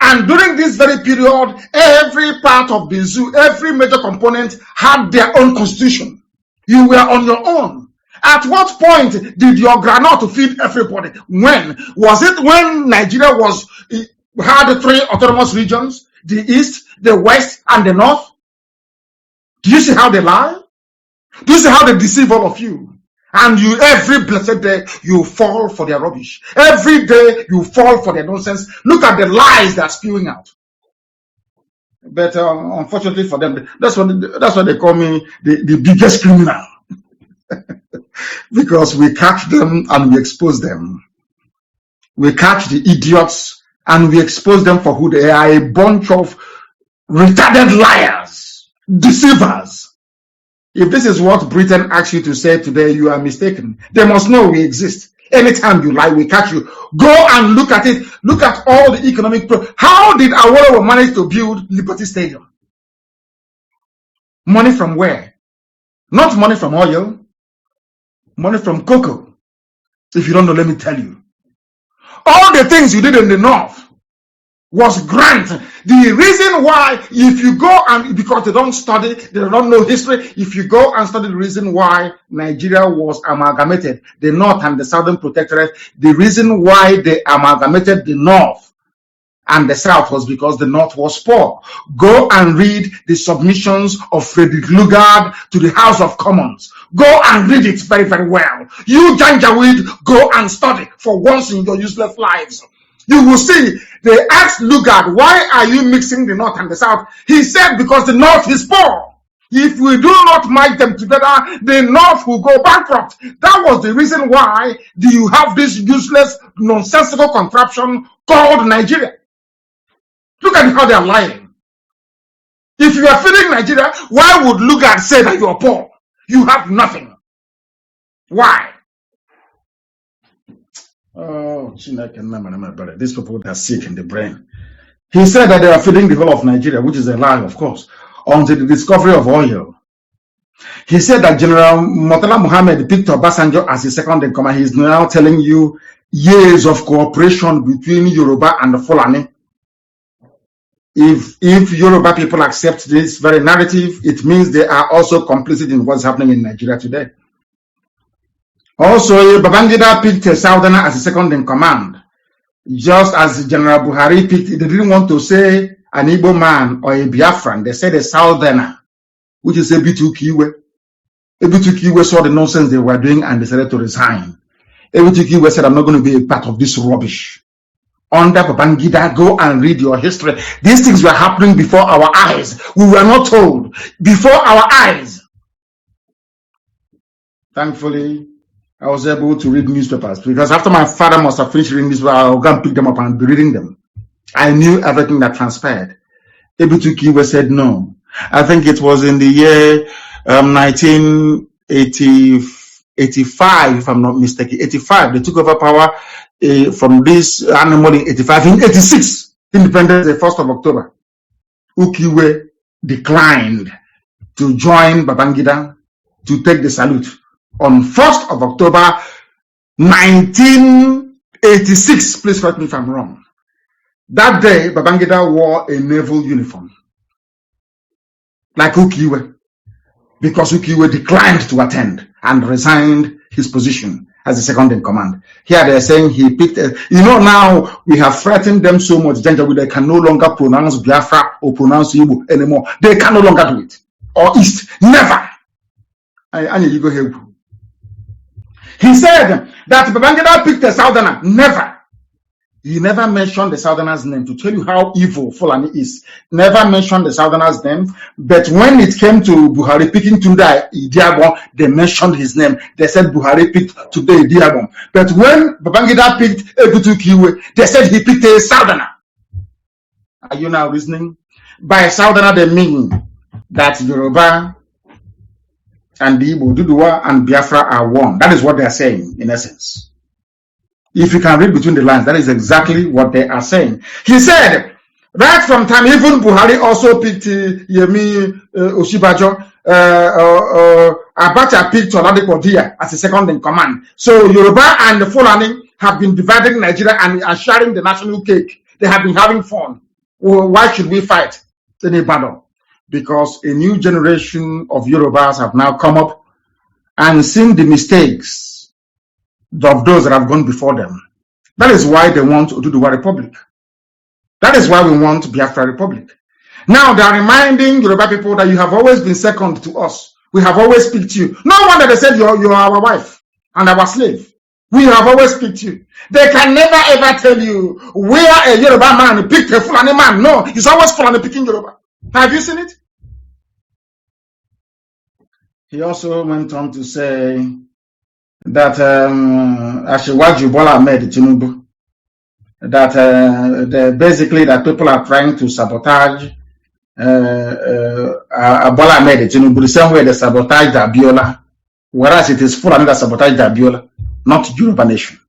And during this very period, every part of the zoo, every major component had their own constitution. You were on your own. At what point did your granite feed everybody? When? Was it when Nigeria had 3 autonomous regions? The East, the West, and the North? Do you see how they lie? Do you see how they deceive all of you? And you, every blessed day, you fall for their rubbish. Every day, you fall for their nonsense. Look at the lies they're spewing out. But unfortunately for them, that's what they call me, the biggest criminal. Because we catch them and we expose them. We catch the idiots and we expose them for who they are, a bunch of retarded liars, deceivers. If this is what Britain asks you to say today, you are mistaken. They must know we exist. Anytime you lie, we catch you. Go and look at it. Look at all the economic. How did Awolowo manage to build Liberty Stadium? Money from where? Not money from oil. Money from cocoa. If you don't know, let me tell you. All the things you did in the North was grant. The reason why, if you go and, because they don't study, they don't know history, if you go and study the reason why Nigeria was amalgamated, the North and the Southern Protectorate, the reason why they amalgamated the North and the South was because the North was poor. Go and read the submissions of Frederick Lugard to the House of Commons. Go and read it very, very well. You Janjaweed, go and study for once in your useless lives. You will see, they asked Lugard, why are you mixing the North and the South? He said, because the North is poor. If we do not merge them together, the North will go bankrupt. That was the reason why do you have this useless, nonsensical contraption called Nigeria. Look at how they are lying. If you are feeding Nigeria, why would Lugard say that you are poor? You have nothing. Why? Oh, these people are sick in the brain. He said that they are feeding the whole of Nigeria, which is a lie, of course, until the discovery of oil. He said that General Murtala Muhammad picked Obasanjo as his second in command. He's now telling you years of cooperation between Yoruba and Fulani. If Yoruba people accept this very narrative, it means they are also complicit in what's happening in Nigeria today. Also, Babangida picked a Southerner as a second in command. Just as General Buhari picked, they didn't want to say an Igbo man or a Biafran. They said a Southerner, which is Ebitu Kiwe. Ebitu Kiwe saw the nonsense they were doing and decided to resign. Ebitu Kiwe said, I'm not going to be a part of this rubbish. Under Babangida, go and read your history. These things were happening before our eyes. We were not told. Before our eyes. Thankfully, I was able to read newspapers because after my father must have finished reading newspapers, I'll go and pick them up and be reading them. I knew everything that transpired. Ebitu Kiwe said no. I think it was in the year 1985, if I'm not mistaken. 85, they took over power from this animal in 85. In 86, Independence Day, 1st of October, Ukiwe declined to join Babangida to take the salute. On 1st of October, 1986, please correct me if I'm wrong. That day, Babangida wore a naval uniform, like Ukiwe, because Ukiwe declined to attend and resigned his position as the second in command. Here they're saying he picked, now we have threatened them so much, they can no longer pronounce Biafra or pronounce Igbo anymore. They can no longer do it. Or East, never. You go here. He said that Babangida picked a Southerner. Never. He never mentioned the Southerner's name to tell you how evil Fulani is. Never mentioned the Southerner's name. But when it came to Buhari picking Tunde Idiagbon, they mentioned his name. They said Buhari picked Tunde Idiagbon. But when Babangida picked Ebutu Kiwe, they said he picked a Southerner. Are you now listening? By Southerner, they mean that Yoruba and the Igbo, Duduwa and Biafra are one. That is what they are saying, in essence. If you can read between the lines, that is exactly what they are saying. He said, right from time, even Buhari also picked Yemi Oshibajo. Abacha picked Oladipo Dia as the second in command. So Yoruba and the Fulani have been dividing Nigeria and are sharing the national cake. They have been having fun. Well, why should we fight in a battle? Because a new generation of Yorubas have now come up and seen the mistakes of those that have gone before them. That is why they want Oduduwa Republic. That is why we want Biafra Republic. Now they are reminding Yoruba people that you have always been second to us. We have always picked you. No wonder they said you are our wife and our slave. We have always picked you. They can never ever tell you where a Yoruba man picked a Fulani man. No, it's always Fulani picking Yoruba. Have you seen it? He also went on to say that Ashiwaju Bola Ahmed Tinubu, that basically that people are trying to sabotage Bola Ahmed Tinubu the same way they sabotaged Abiola, whereas it is Fulani that sabotaged Abiola, not Yoruba Nation.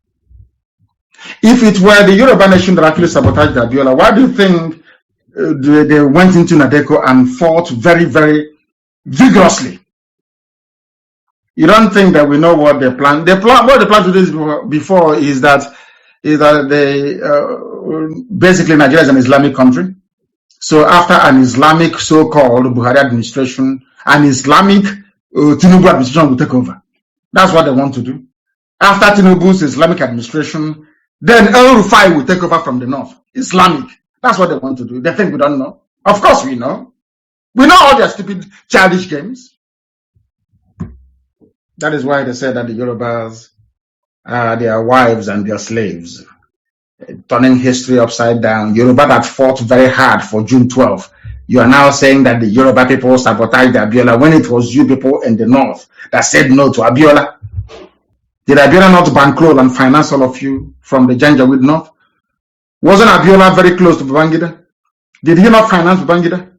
If it were the Yoruba Nation that actually sabotaged Abiola, why do you think they went into Nadeko and fought very, very vigorously? You don't think that we know what they plan? What they plan to do before is that they basically Nigeria is an Islamic country. So after an Islamic so-called Buhari administration, an Islamic Tinubu administration will take over. That's what they want to do. After Tinubu's Islamic administration, then El Rufai will take over from the north. Islamic. That's what they want to do. They think we don't know. Of course we know. We know all their stupid childish games. That is why they said that the Yorubas are their wives and their slaves. turning history upside down. Yoruba that fought very hard for June 12th. You are now saying that the Yoruba people sabotaged Abiola when it was you people in the north that said no to Abiola. Did Abiola not bankroll and finance all of you from the Janjaweed north? Wasn't Abiola very close to Babangida? Did he not finance Babangida?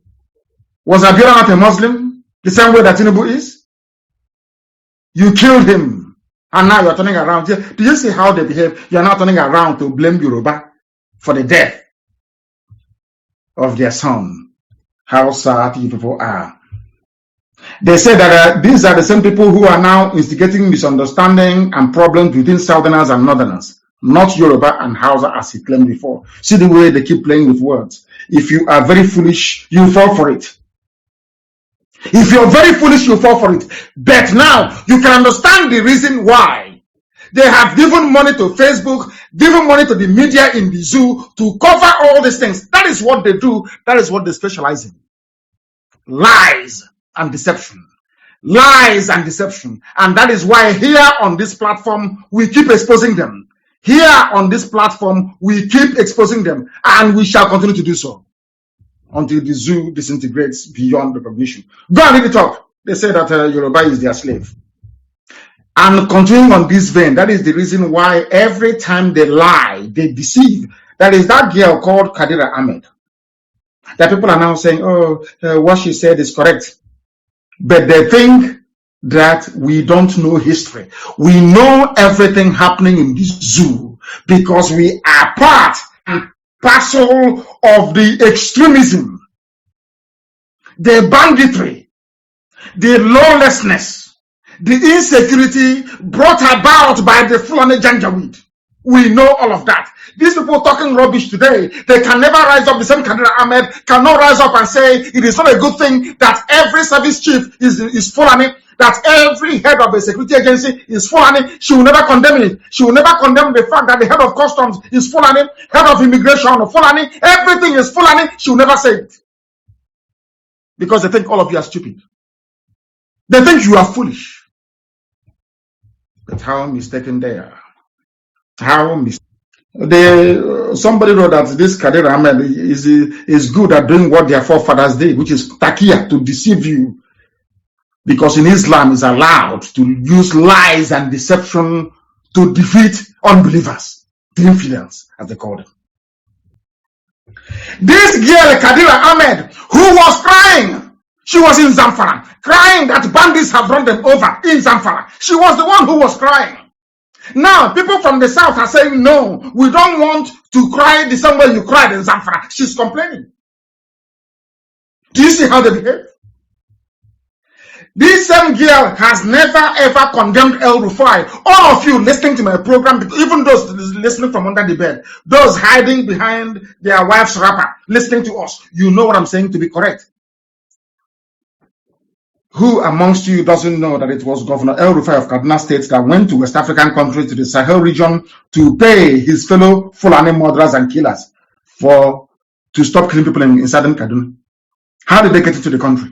Was Abiola not a Muslim the same way that Tinubu is? You killed him, and now you're turning around. Do you see how they behave? You're now turning around to blame Yoruba for the death of their son. How sad you people are. They say that these are the same people who are now instigating misunderstanding and problems between Southerners and Northerners, not Yoruba and Hausa as he claimed before. See the way they keep playing with words. If you are very foolish, you fall for it. If you're very foolish, you fall for it. But now you can understand the reason why they have given money to Facebook, given money to the media in the zoo to cover all these things. That is what they do. That is what they specialize in. Lies and deception. Lies and deception. And that is why here on this platform, we keep exposing them. Here on this platform, we keep exposing them. And we shall continue to do so until the zoo disintegrates beyond recognition. Go and read it up. They say that Yoruba is their slave. And continuing on this vein, that is the reason why every time they lie, they deceive. That is that girl called Kadira Ahmed. That people are now saying, oh, what she said is correct. But they think that we don't know history. We know everything happening in this zoo because we are part and parcel of the extremism, the banditry, the lawlessness, the insecurity brought about by the Fulani Janjaweed. We know all of that. These people talking rubbish today, they can never rise up. The same Kadira Ahmed cannot rise up and say it is not a good thing that every service chief is Fulani, that every head of a security agency is Fulani. She will never condemn it. She will never condemn the fact that the head of customs is Fulani, head of immigration Fulani, everything is Fulani. She will never say it. Because they think all of you are stupid. They think you are foolish. But how mistaken they are. How mistaken. Somebody wrote that this Kadira Ahmed is good at doing what their forefathers did, which is takia, to deceive you. Because in Islam is allowed to use lies and deception to defeat unbelievers, the infidels, as they call them. This girl, Kadira Ahmed, who was crying, she was in Zamfara, crying that bandits have run them over in Zamfara. She was the one who was crying. Now, people from the south are saying, no, we don't want to cry the same way you cried in Zamfara. She's complaining. Do you see how they behave? This same girl has never ever condemned El Rufai. All of you listening to my program, even those listening from under the bed, those hiding behind their wife's wrapper, listening to us, you know what I'm saying to be correct. Who amongst you doesn't know that it was Governor El Rufai of Kaduna State that went to West African countries, to the Sahel region, to pay his fellow Fulani murderers and killers to stop killing people in southern Kaduna? How did they get into the country?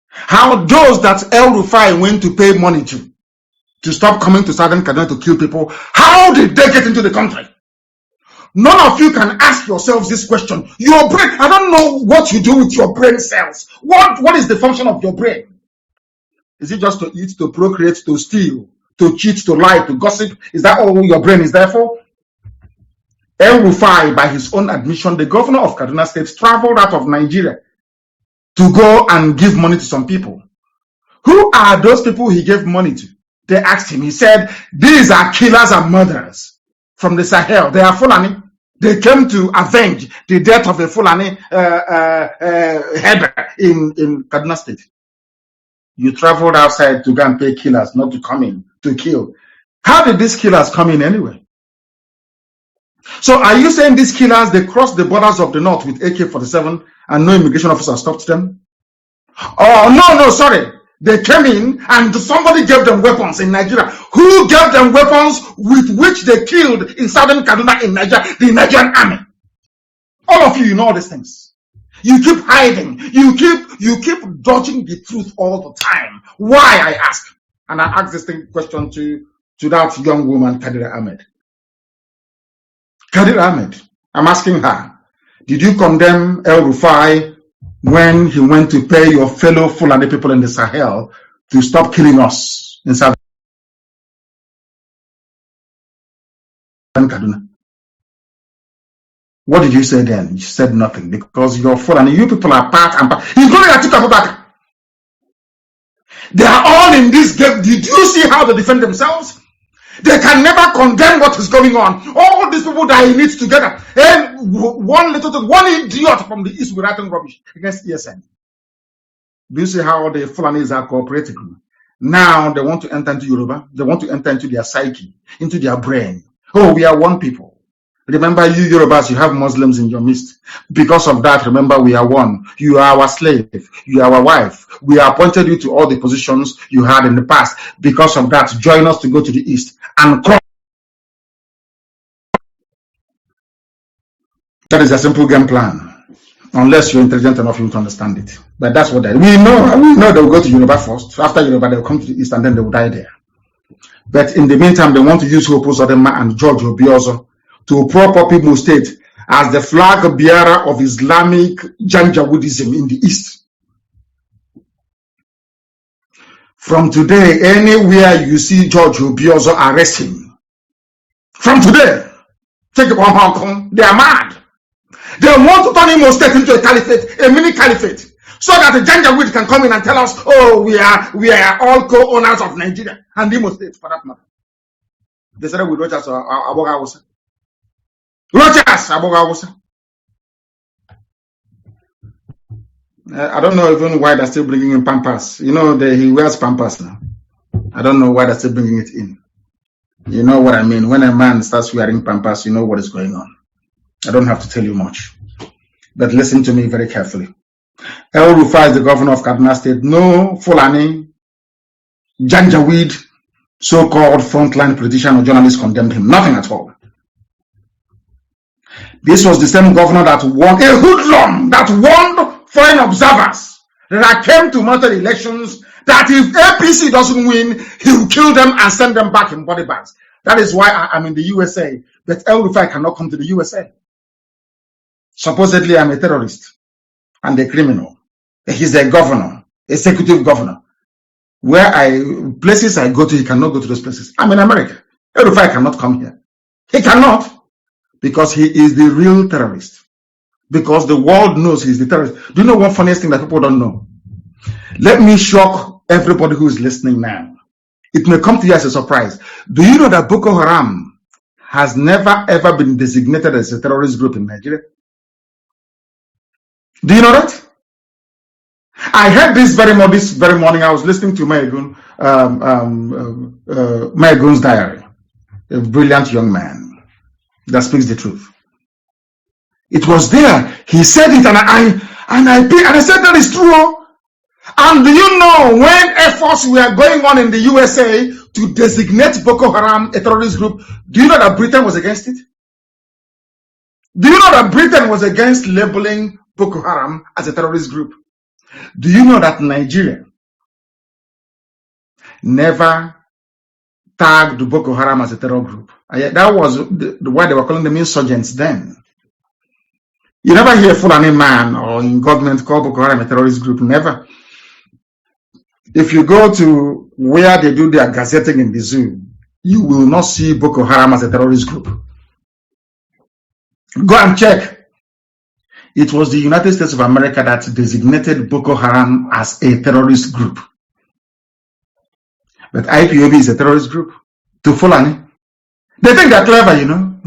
How those that El Rufai went to pay money to stop coming to southern Kaduna to kill people, how did they get into the country? None of you can ask yourselves this question. Your brain, I don't know what you do with your brain cells. What is the function of your brain? Is it just to eat, to procreate, to steal, to cheat, to lie, to gossip? Is that all your brain is there for? El Rufai, by his own admission, the governor of Kaduna State, traveled out of Nigeria to go and give money to some people. Who are those people he gave money to? They asked him. He said, these are killers and murderers from the Sahel. They are Fulani. They came to avenge the death of a Fulani header in Kaduna State. You traveled outside to go and pay killers, not to come in to kill. How did these killers come in anyway? So are you saying these killers, they crossed the borders of the north with AK-47 and no immigration officer stopped them? Oh, no, sorry. They came in and somebody gave them weapons in Nigeria. Who gave them weapons with which they killed in southern Kaduna in Nigeria? The Nigerian army. All of you, you know all these things. You keep hiding. You keep dodging the truth all the time. Why, I ask? And I ask this question to that young woman, Kadira Ahmed. Kadir Ahmed, I'm asking her, did you condemn El Rufai when he went to pay your fellow Fulani people in the Sahel to stop killing us in Southern Kaduna? What did you say then? You said nothing because you're Fulani. You people are part and part. Including Atiku Abubakar. They are all in this game. Did you see how they defend themselves? They can never condemn what is going on. All these people that he needs together. And one idiot from the East will writing rubbish against ESN. Do you see how the Fulanis are cooperating? Now they want to enter into Yoruba. They want to enter into their psyche, into their brain. Oh, we are one people. Remember, you Yorubas, you have Muslims in your midst. Because of that, remember, we are one. You are our slave. You are our wife. We appointed you to all the positions you had in the past. Because of that, join us to go to the East and cross. That is a simple game plan. Unless you're intelligent enough, you to understand it. But that's what we know they will go to Yoruba first. After Yoruba, they will come to the East and then they will die there. But in the meantime, they want to use Hopo Sodema and George Obiozo to prop up Imo State as the flag bearer of Islamic Janjaweedism in the East. From today, anywhere you see George Obiozo, arrest him. From today, take it on Hong Kong. They are mad. They want to turn Imo State into a caliphate, a mini caliphate, so that the Janjaweed can come in and tell us, oh, we are all co-owners of Nigeria and Imo State, for that matter. They said with Rogers or Aboga. Rogers, Aboga. I don't know even why they're still bringing in Pampers. You know, he wears Pampers now. I don't know why they're still bringing it in. You know what I mean? When a man starts wearing Pampers, you know what is going on. I don't have to tell you much. But listen to me very carefully. El Rufai is the governor of Kaduna State. No Fulani, Janjaweed, so-called frontline politician or journalist condemned him. Nothing at all. This was the same governor that won, a hoodlum that warned foreign observers that came to monitor elections that if APC doesn't win, he will kill them and send them back in body bags. That is why I'm in the USA. But El Rufai cannot come to the USA. Supposedly, I'm a terrorist and a criminal. He's a governor, executive governor. Places I go to, he cannot go to those places. I'm in America. El Rufai cannot come here. He cannot, because he is the real terrorist. Because the world knows he's the terrorist. Do you know one funniest thing that people don't know? Let me shock everybody who is listening now. It may come to you as a surprise. Do you know that Boko Haram has never ever been designated as a terrorist group in Nigeria? Do you know that? I heard this very morning. I was listening to Maegun's diary, a brilliant young man that speaks the truth. It was there. He said it, and I said that is true. And do you know when efforts were going on in the USA to designate Boko Haram a terrorist group? Do you know that Britain was against it? Do you know that Britain was against labeling Boko Haram as a terrorist group? Do you know that Nigeria never tagged Boko Haram as a terror group? That was why they were calling them insurgents then. You never hear Fulani man or in government call Boko Haram a terrorist group. Never. If you go to where they do their gazetting in the zoo, you will not see Boko Haram as a terrorist group. Go and check. It was the United States of America that designated Boko Haram as a terrorist group. But IPOB is a terrorist group to Fulani. They think they're clever, you know.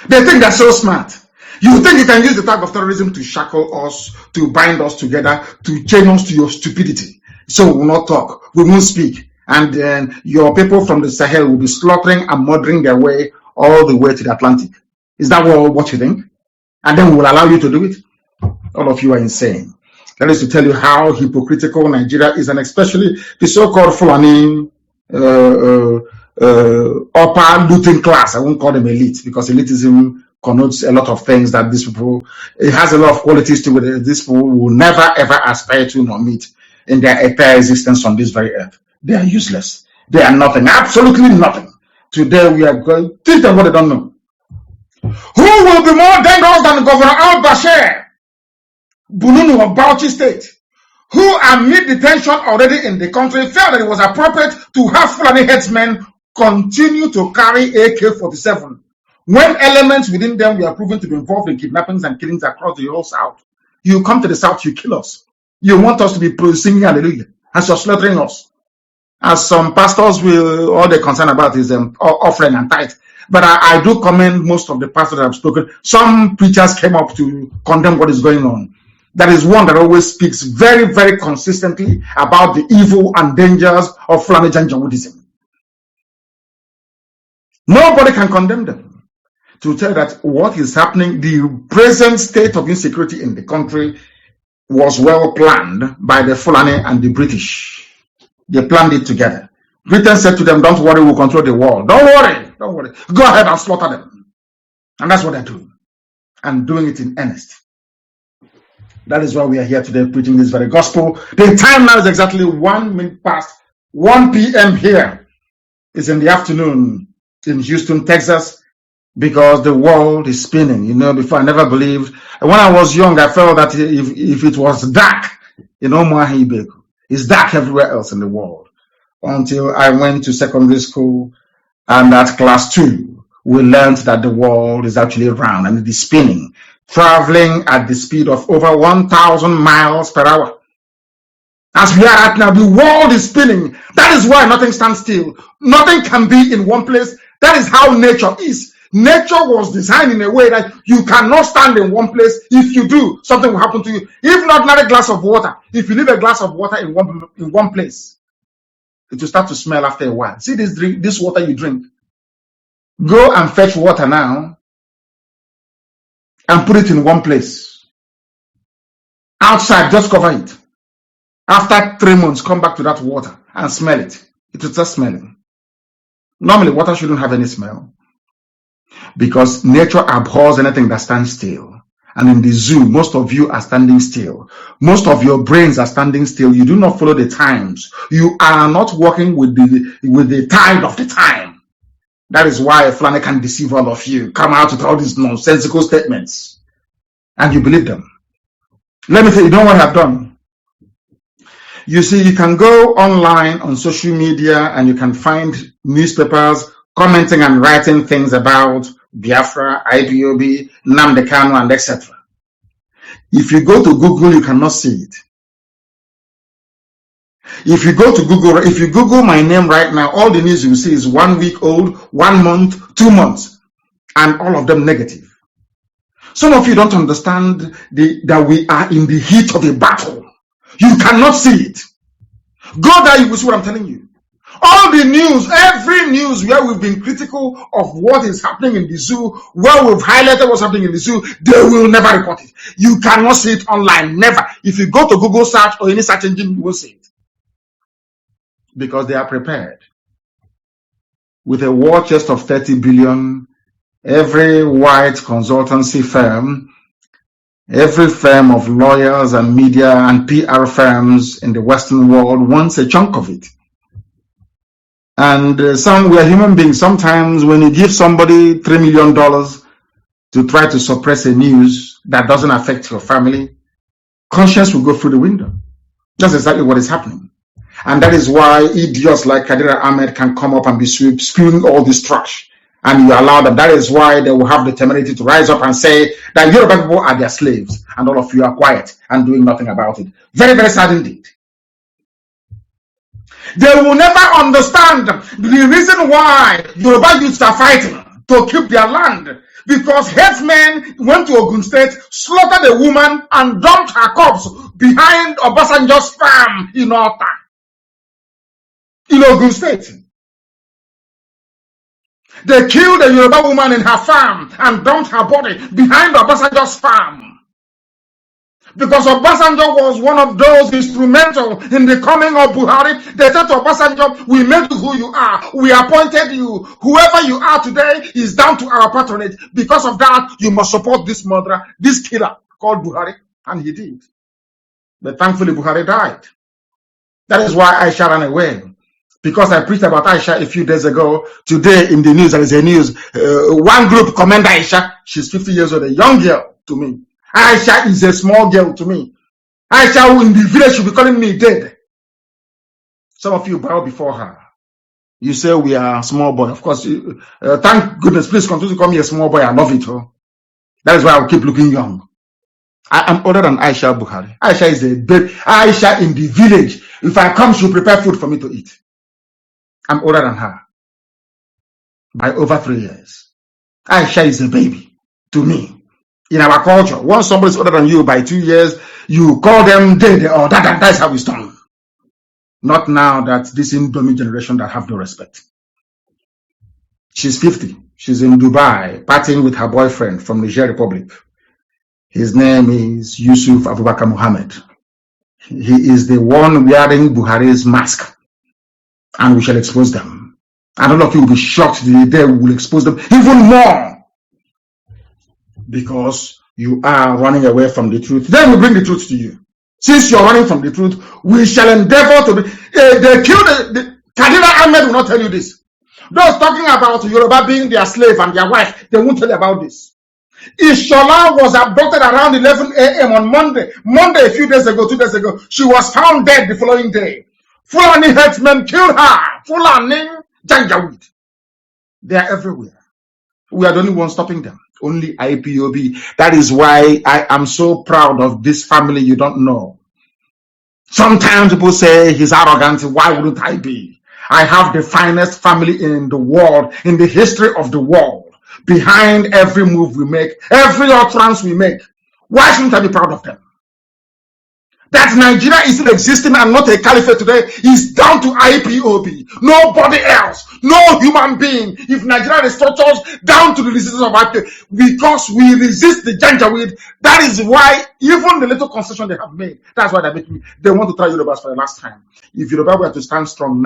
They think they're so smart. You think you can use the tag of terrorism to shackle us, to bind us together, to chain us to your stupidity. So we will not talk, we won't speak. And then your people from the Sahel will be slaughtering and murdering their way all the way to the Atlantic. Is that what you think? And then we will allow you to do it? All of you are insane. That is to tell you how hypocritical Nigeria is, and especially the so-called Fulani upper looting class. I won't call them elite, because elitism connotes a lot of things that these people, it has a lot of qualities to it. These people will never ever aspire to nor meet in their entire existence on this very earth. They are useless. They are nothing, absolutely nothing. Today we are going, think of what they don't know. Who will be more dangerous than Governor al-Bashir, Bununu of Bauchi State, who amid the tension already in the country felt that it was appropriate to have Fulani headsmen continue to carry AK-47 when elements within them were proven to be involved in kidnappings and killings across the whole South. You come to the South, you kill us. You want us to be singing hallelujah as you're slaughtering us. As some pastors will, all they're concerned about is offering and tithe. But I do commend most of the pastors that have spoken. Some preachers came up to condemn what is going on. That is one that always speaks very, very consistently about the evil and dangers of Fulani Janjaweedism. Nobody can condemn them. To tell that what is happening, the present state of insecurity in the country was well planned by the Fulani and the British. They planned it together. Britain said to them, don't worry, we'll control the world. Don't worry. Go ahead and slaughter them. And that's what they're doing. And doing it in earnest. That is why we are here today preaching this very gospel. The time now is exactly 1 minute past 1 p.m. here. It's in the afternoon in Houston, Texas, because the world is spinning. You know, before I never believed. When I was young, I felt that if it was dark in Omaha, it's dark everywhere else in the world. Until I went to secondary school, and at class 2, we learned that the world is actually round and it is spinning, traveling at the speed of over 1,000 miles per hour. As we are at now, the world is spinning. That is why nothing stands still. Nothing can be in one place. That is how nature is. Nature was designed in a way that you cannot stand in one place. If you do, something will happen to you. If not a glass of water, if you leave a glass of water in one place, it will start to smell after a while. See this water you drink. Go and fetch water now and put it in one place. Outside, just cover it. After 3 months, come back to that water and smell it. It will start smelling. Normally, water shouldn't have any smell because nature abhors anything that stands still. And in the zoo, most of you are standing still. Most of your brains are standing still. You do not follow the times. You are not working with the tide of the time. That is why Fulani can deceive all of you. Come out with all these nonsensical statements. And you believe them. Let me tell you, know what I've done? You see, you can go online on social media and you can find newspapers commenting and writing things about Biafra, IPOB, Nnamdi, Kanu, and etc. If you go to Google, you cannot see it. If you go to Google, if you Google my name right now, all the news you see is 1 week old, 1 month, 2 months, and all of them negative. Some of you don't understand that we are in the heat of a battle. You cannot see it. Go there, you will see what I'm telling you. All the news, every news where we've been critical of what is happening in the zoo, where we've highlighted what's happening in the zoo, they will never report it. You cannot see it online, never. If you go to Google search or any search engine, you will see it. Because they are prepared. With a war chest of 30 billion, every white consultancy firm, every firm of lawyers and media and PR firms in the Western world wants a chunk of it. And we are human beings. Sometimes when you give somebody $3 million to try to suppress a news that doesn't affect your family, conscience will go through the window. That's exactly what is happening. And that is why idiots like Kadir Ahmed can come up and be spewing all this trash. And you allow them. That is why they will have the temerity to rise up and say that Yoruba people are their slaves. And all of you are quiet and doing nothing about it. Very, very sad indeed. They will never understand the reason why Yoruba youths are fighting to keep their land. Because headsmen went to Ogun State, slaughtered a woman, and dumped her corpse behind Obasanjo's farm in Ota. In Ogun State. They killed a Yoruba woman in her farm and dumped her body behind Obasanjo's farm. Because Obasanjo was one of those instrumental in the coming of Buhari. They said to Obasanjo, we made you who you are. We appointed you. Whoever you are today is down to our patronage. Because of that, you must support this murderer, this killer called Buhari. And he did. But thankfully, Buhari died. That is why Aisha ran away. Because I preached about Aisha a few days ago. Today in the news, there is a news. One group commend Aisha. She's 50 years old, a young girl to me. Aisha is a small girl to me. Aisha, who in the village should be calling me dead. Some of you bow before her. You say we are small boy. Of course, thank goodness. Please continue to call me a small boy. I love it. Oh. That is why I'll keep looking young. I am older than Aisha Buhari. Aisha is a baby. Aisha in the village. If I come, she'll prepare food for me to eat. I'm older than her by over 3 years. Aisha is a baby to me. In our culture, once somebody is older than you by 2 years, you call them dead or that. That's how it's done. Not now that this Indomie generation that have no respect. She's 50. She's in Dubai, partying with her boyfriend from Niger Republic. His name is Yusuf Abubakar Mohammed. He is the one wearing Buhari's mask. And we shall expose them. And all of you will be shocked the day we will expose them even more. Because you are running away from the truth. Then we bring the truth to you. Since you're running from the truth, we shall endeavor to be. They killed Kadira Ahmed will not tell you this. Those talking about Yoruba being their slave and their wife, they won't tell you about this. Ishola was abducted around 11 a.m. on Monday. Monday, a few days ago, 2 days ago. She was found dead the following day. Fulani herdsmen killed her. Fulani Janjaweed. They are everywhere. We are the only ones stopping them. Only IPOB. That is why I am so proud of this family you don't know. Sometimes people say he's arrogant. Why wouldn't I be? I have the finest family in the world, in the history of the world. Behind every move we make, every utterance we make. Why shouldn't I be proud of them? That Nigeria is still existing and not a caliphate today is down to IPOB. Nobody else. No human being. If Nigeria restructures down to the resistance of IPOB, because we resist the Janjaweed, that is why even the little concession they have made, that's why they want to try Yorubas for the last time. If Yoruba were to stand strong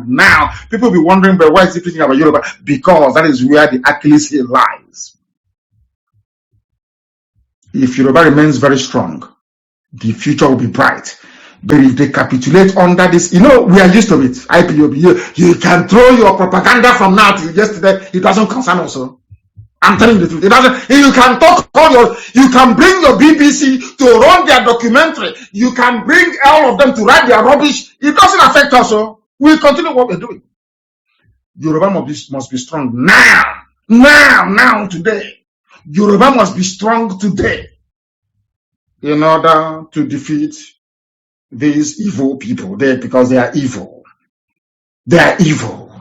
now, people will be wondering, but why is he preaching about Yoruba? Because that is where the Achilles heel lies. If Yoruba remains very strong, the future will be bright. But if they capitulate under this, we are used to it. IPOB, you can throw your propaganda from now till yesterday. It doesn't concern us. I'm telling you the truth. It doesn't. You can talk you can bring your BBC to run their documentary. You can bring all of them to write their rubbish. It doesn't affect us. We continue what we're doing. Yoruba must be strong now, today. Yoruba must be strong today in order to defeat these evil people because they are evil. They are evil.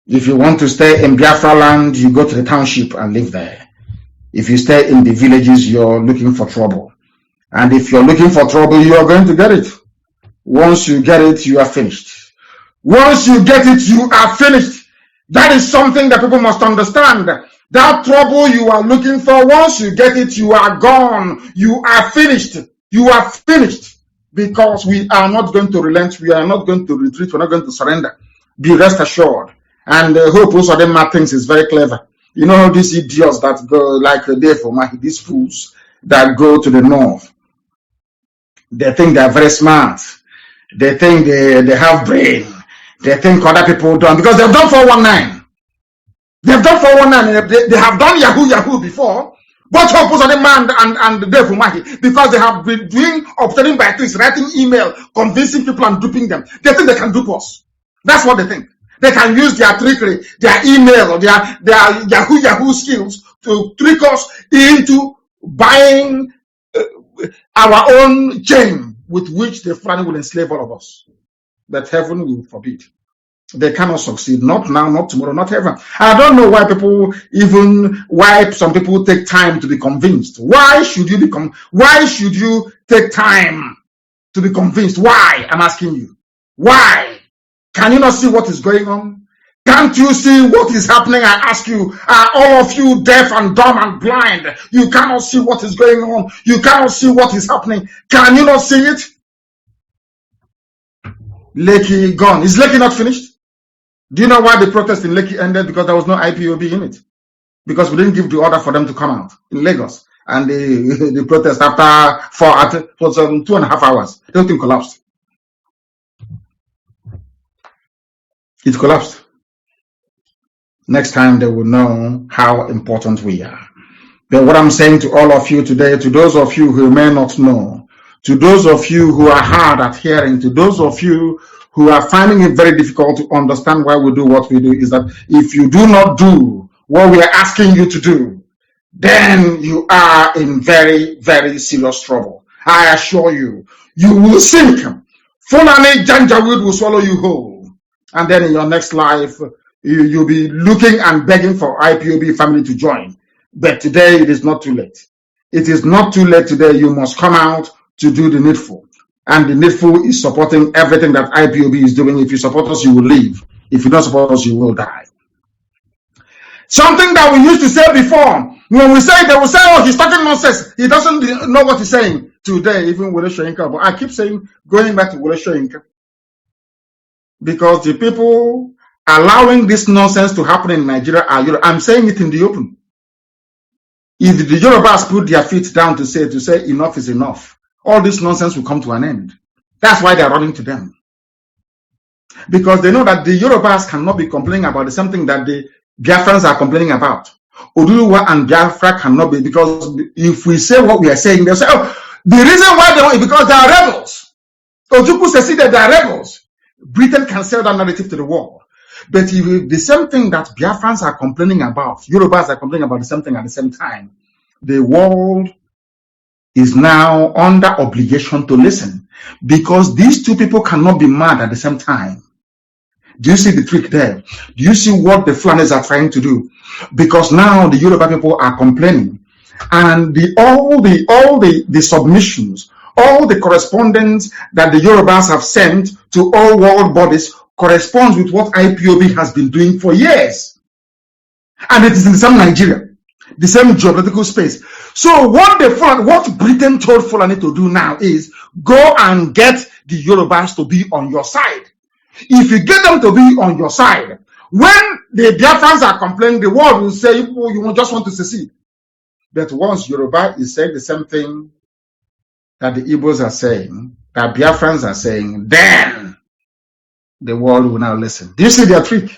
If you want to stay in Biafra land, you go to the township and live there. If you stay in the villages, you're looking for trouble. And if you're looking for trouble, you are going to get it. Once you get it, you are finished. Once you get it, you are finished. That is something that people must understand. That trouble you are looking for, once you get it, you are gone. You are finished. You are finished. Because we are not going to relent. We are not going to retreat. We're not going to surrender. Be rest assured. And Hope also them things is very clever. You know these idiots that go like Dave Omahi, these fools that go to the north. They think they are very smart. They think they have brain. They think other people don't, because they've done 419. They've done 419. They have done Yahoo before. Both Hope and Dave Omahi, because they have been doing obtaining by tricks, writing email, convincing people and duping them. They think they can dupe us. That's what they think. They can use their trickery, their email, or their Yahoo skills to trick us into buying our own chain with which the Fulani will enslave all of us. But heaven will forbid. They cannot succeed. Not now, not tomorrow, not ever. I don't know why some people take time to be convinced. Why should you take time to be convinced? Why? I'm asking you. Why? Can you not see what is going on? Can't you see what is happening? I ask you, are all of you deaf and dumb and blind? You cannot see what is going on. You cannot see what is happening. Can you not see it? Lekki gone. Is Lekki not finished? Do you know why the protest in Lekki ended? Because there was no IPOB in it. Because we didn't give the order for them to come out in Lagos. And the protest after 2.5 hours, the whole thing collapsed. It collapsed. Next time they will know how important we are. But what I'm saying to all of you today, to those of you who may not know, to those of you who are hard at hearing, to those of you who are finding it very difficult to understand why we do what we do, is that if you do not do what we are asking you to do, then you are in very, very serious trouble. I assure you, you will sink. Fulani Janjaweed will swallow you whole. And then in your next life, you'll be looking and begging for IPOB family to join. But today, it is not too late. It is not too late today. You must come out to do the needful. And the needful is supporting everything that IPOB is doing. If you support us, you will live. If you don't support us, you will die. Something that we used to say before, when we say, they will say, oh, he's talking nonsense. He doesn't know what he's saying. Today, even Wole Soyinka, but I keep saying, going back to Wole Soyinka, because the people allowing this nonsense to happen in Nigeria are Yoruba. I'm saying it in the open. If the Yorubas put their feet down to say enough is enough, all this nonsense will come to an end. That's why they're running to them. Because they know that the Yorubas cannot be complaining about the same thing that the Biafrans are complaining about. Oduduwa and Biafra cannot be, because if we say what we are saying, they'll say, oh, the reason why they want it because they are rebels. Ojukwu says that they are rebels. Britain can sell that narrative to the world. But if the same thing that Biafrans are complaining about, Yorubas are complaining about the same thing at the same time, the world is now under obligation to listen, because these two people cannot be mad at the same time. Do you see the trick there? Do you see what the Fulanis are trying to do? Because now the Yoruba people are complaining, and all the submissions, all the correspondence that the Yorubas have sent to all world bodies corresponds with what IPOB has been doing for years. And it is in the same Nigeria, the same geopolitical space. So what Britain told Fulani to do now is go and get the Yorubas to be on your side. If you get them to be on your side, when the Biafrans are complaining, the world will say, oh, you just want to secede. But once Yoruba is saying the same thing that the Igbos are saying, that Biafrans are saying, then the world will now listen. Do you see their trick?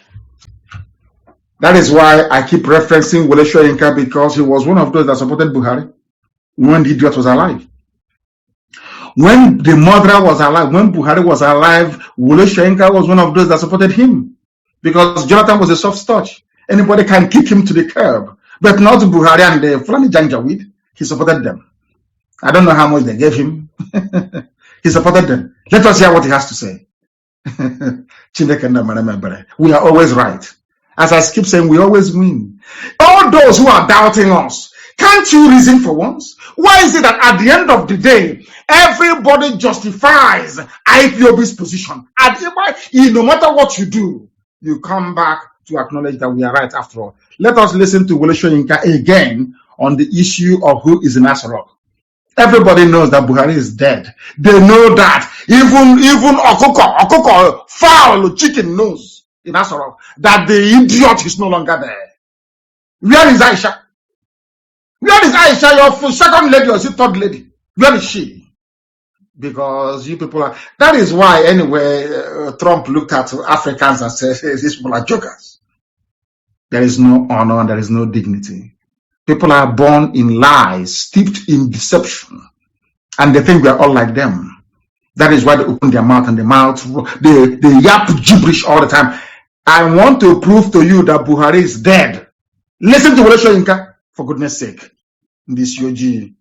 That is why I keep referencing Wole Soyinka, because he was one of those that supported Buhari when the idiot was alive. When the murderer was alive, when Buhari was alive, Wole Soyinka was one of those that supported him, because Jonathan was a soft touch. Anybody can kick him to the curb, but not Buhari and the Fulani Janjaweed. He supported them. I don't know how much they gave him. He supported them. Let us hear what he has to say. We are always right. As I keep saying, we always win. All those who are doubting us, can't you reason for once? Why is it that at the end of the day, everybody justifies IPOB's position? No matter what you do, you come back to acknowledge that we are right after all. Let us listen to Wole Soyinka again on the issue of who is in Asarok. Everybody knows that Buhari is dead. They know that. Even Okoko, fowl, chicken knows in Asarok that the idiot is no longer there. Where is Aisha? Where is Aisha, your second lady or third lady? Where is she? Because you people are... That is why, anyway, Trump looked at Africans and said, hey, these people are jokers. There is no honor, there is no dignity. People are born in lies, steeped in deception, and they think we are all like them. That is why they open their mouth, and they yap gibberish all the time. I want to prove to you that Buhari is dead. Listen to Wole Soyinka, for goodness sake. This Yoji.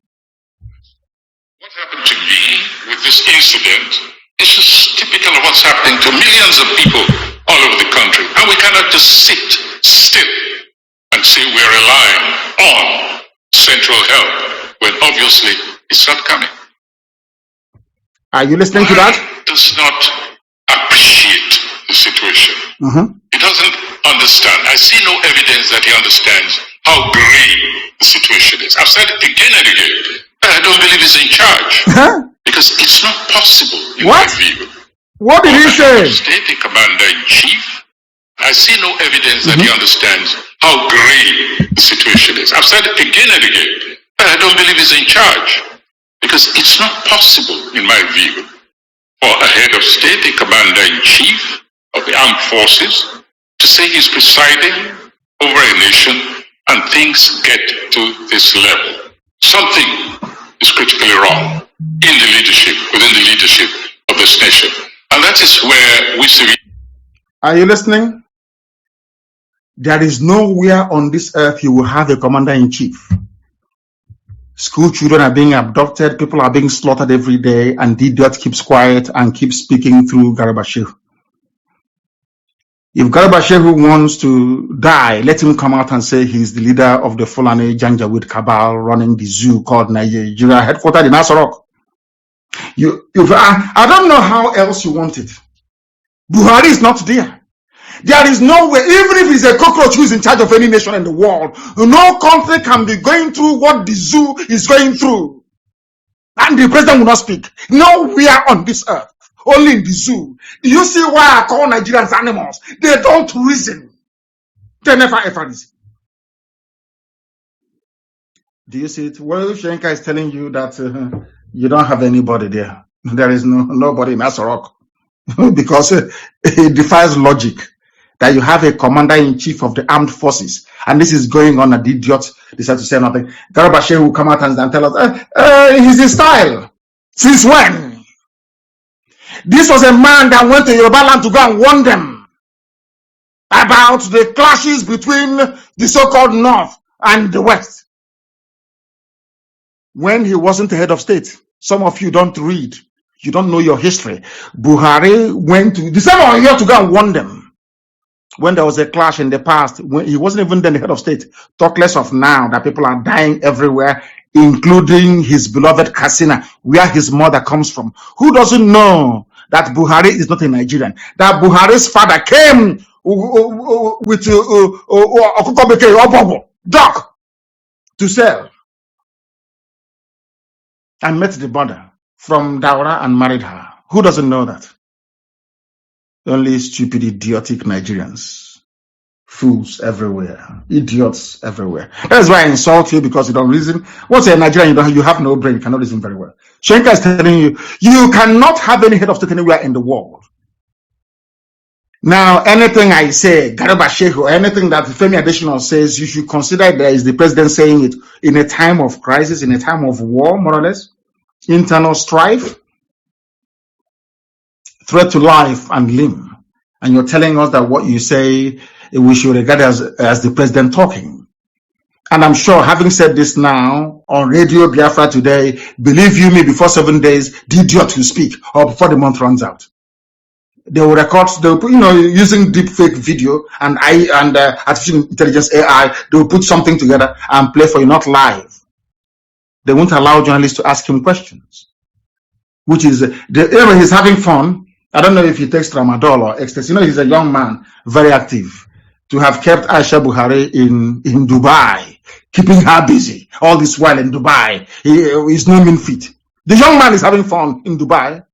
What happened to me with this incident is just typical of what's happening to millions of people all over the country. And we cannot just sit still and say we're relying on central help when obviously it's not coming. Are you listening to that? Does not appreciate the situation. He doesn't understand. I see no evidence that he understands how grave the situation is. I've said it again and again. I don't believe he's in charge. Because it's not possible in my view. What did he say? State the commander-in-chief. I see no evidence that he understands how grave the situation is. I've said it again and again. I don't believe he's in charge. Because it's not possible, in my view, for a head of state, a commander-in-chief, of the armed forces to say he's presiding over a nation and things get to this level. Something is critically wrong in the leadership, within the leadership of this nation. And that is where we see. Are you listening? There is nowhere on this earth you will have a commander-in-chief. School children are being abducted, people are being slaughtered every day, and the idiot keeps quiet and keeps speaking through Garba Shehu. If Garba Shehu wants to die, let him come out and say he's the leader of the Fulani Janjaweed cabal running the zoo called Nigeria, headquartered in Asorok. I don't know how else you want it. Buhari is not there. There is no way, even if he's a cockroach who is in charge of any nation in the world, no country can be going through what the zoo is going through. And the president will not speak. Nowhere on this earth, only in the zoo. Do you see why I call Nigerians animals? They don't reason. They never ever reason. Do you see it? Well, Shenka is telling you that you don't have anybody there. There is nobody in Asorok. Because it defies logic that you have a commander-in-chief of the armed forces, and this is going on, and the idiot decided to say nothing. Garba Shehu will come out and tell us, he's his style. Since when? This was a man that went to Yoruba land to go and warn them about the clashes between the so-called North and the West. When he wasn't the head of state, some of you don't read. You don't know your history. Buhari went to the same year to go and warn them. When there was a clash in the past, when he wasn't even then the head of state, talk less of now that people are dying everywhere, including his beloved Katsina, where his mother comes from. Who doesn't know that Buhari is not a Nigerian? That Buhari's father came with duck to sell and met the mother from Daura and married her. Who doesn't know that? Only stupid, idiotic Nigerians. Fools everywhere. Idiots everywhere. That's why I insult you, because you don't reason. Once you're a Nigerian, you have no brain. You cannot reason very well. Shenka is telling you, you cannot have any head of state anywhere in the world. Now, anything I say, Garba Shehu, anything that Femi Adesina says, you should consider there is the president saying it in a time of crisis, in a time of war, more or less, internal strife, threat to life and limb, and you're telling us that what you say we should regard as the president talking. And I'm sure, having said this now on Radio Biafra today, believe you me, before 7 days, the idiot will speak, or before the month runs out. They will record, they will put, using deep fake video and artificial intelligence AI, they will put something together and play for you, not live. They won't allow journalists to ask him questions, which is, he's having fun. I don't know if he takes tramadol or ecstasy. He's a young man, very active. To have kept Aisha Buhari in Dubai, keeping her busy all this while in Dubai, he's no mean feat. The young man is having fun in Dubai.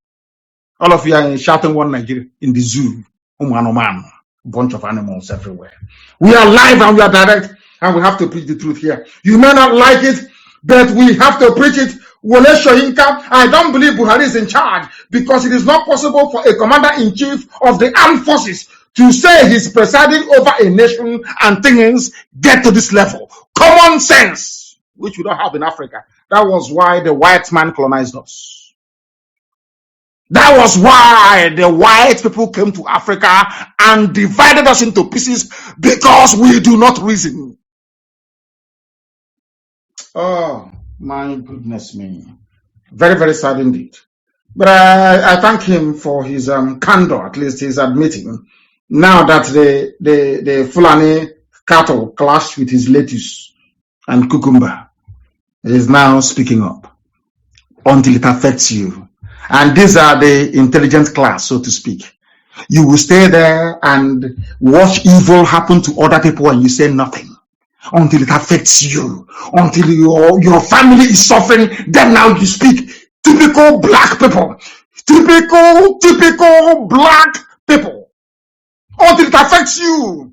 All of you are shouting one Nigeria in the zoo. Bunch of animals everywhere. We are live and we are direct, and we have to preach the truth here. You may not like it, but we have to preach it. I don't believe Buhari is in charge, because it is not possible for a commander-in-chief of the armed forces to say he's presiding over a nation and things get to this level. Common sense, which we don't have in Africa. That was why the white man colonized us. That was why the white people came to Africa and divided us into pieces, because we do not reason. Oh, my goodness me. Very, very sad indeed. But I thank him for his candor. At least he's admitting now that the Fulani cattle clashed with his lettuce and cucumber. He is now speaking up until it affects you. And these are the intelligent class, so to speak. You will stay there and watch evil happen to other people and you say nothing until it affects you, until your family is suffering. Then now you speak. Typical black people. Typical black people. Until it affects you.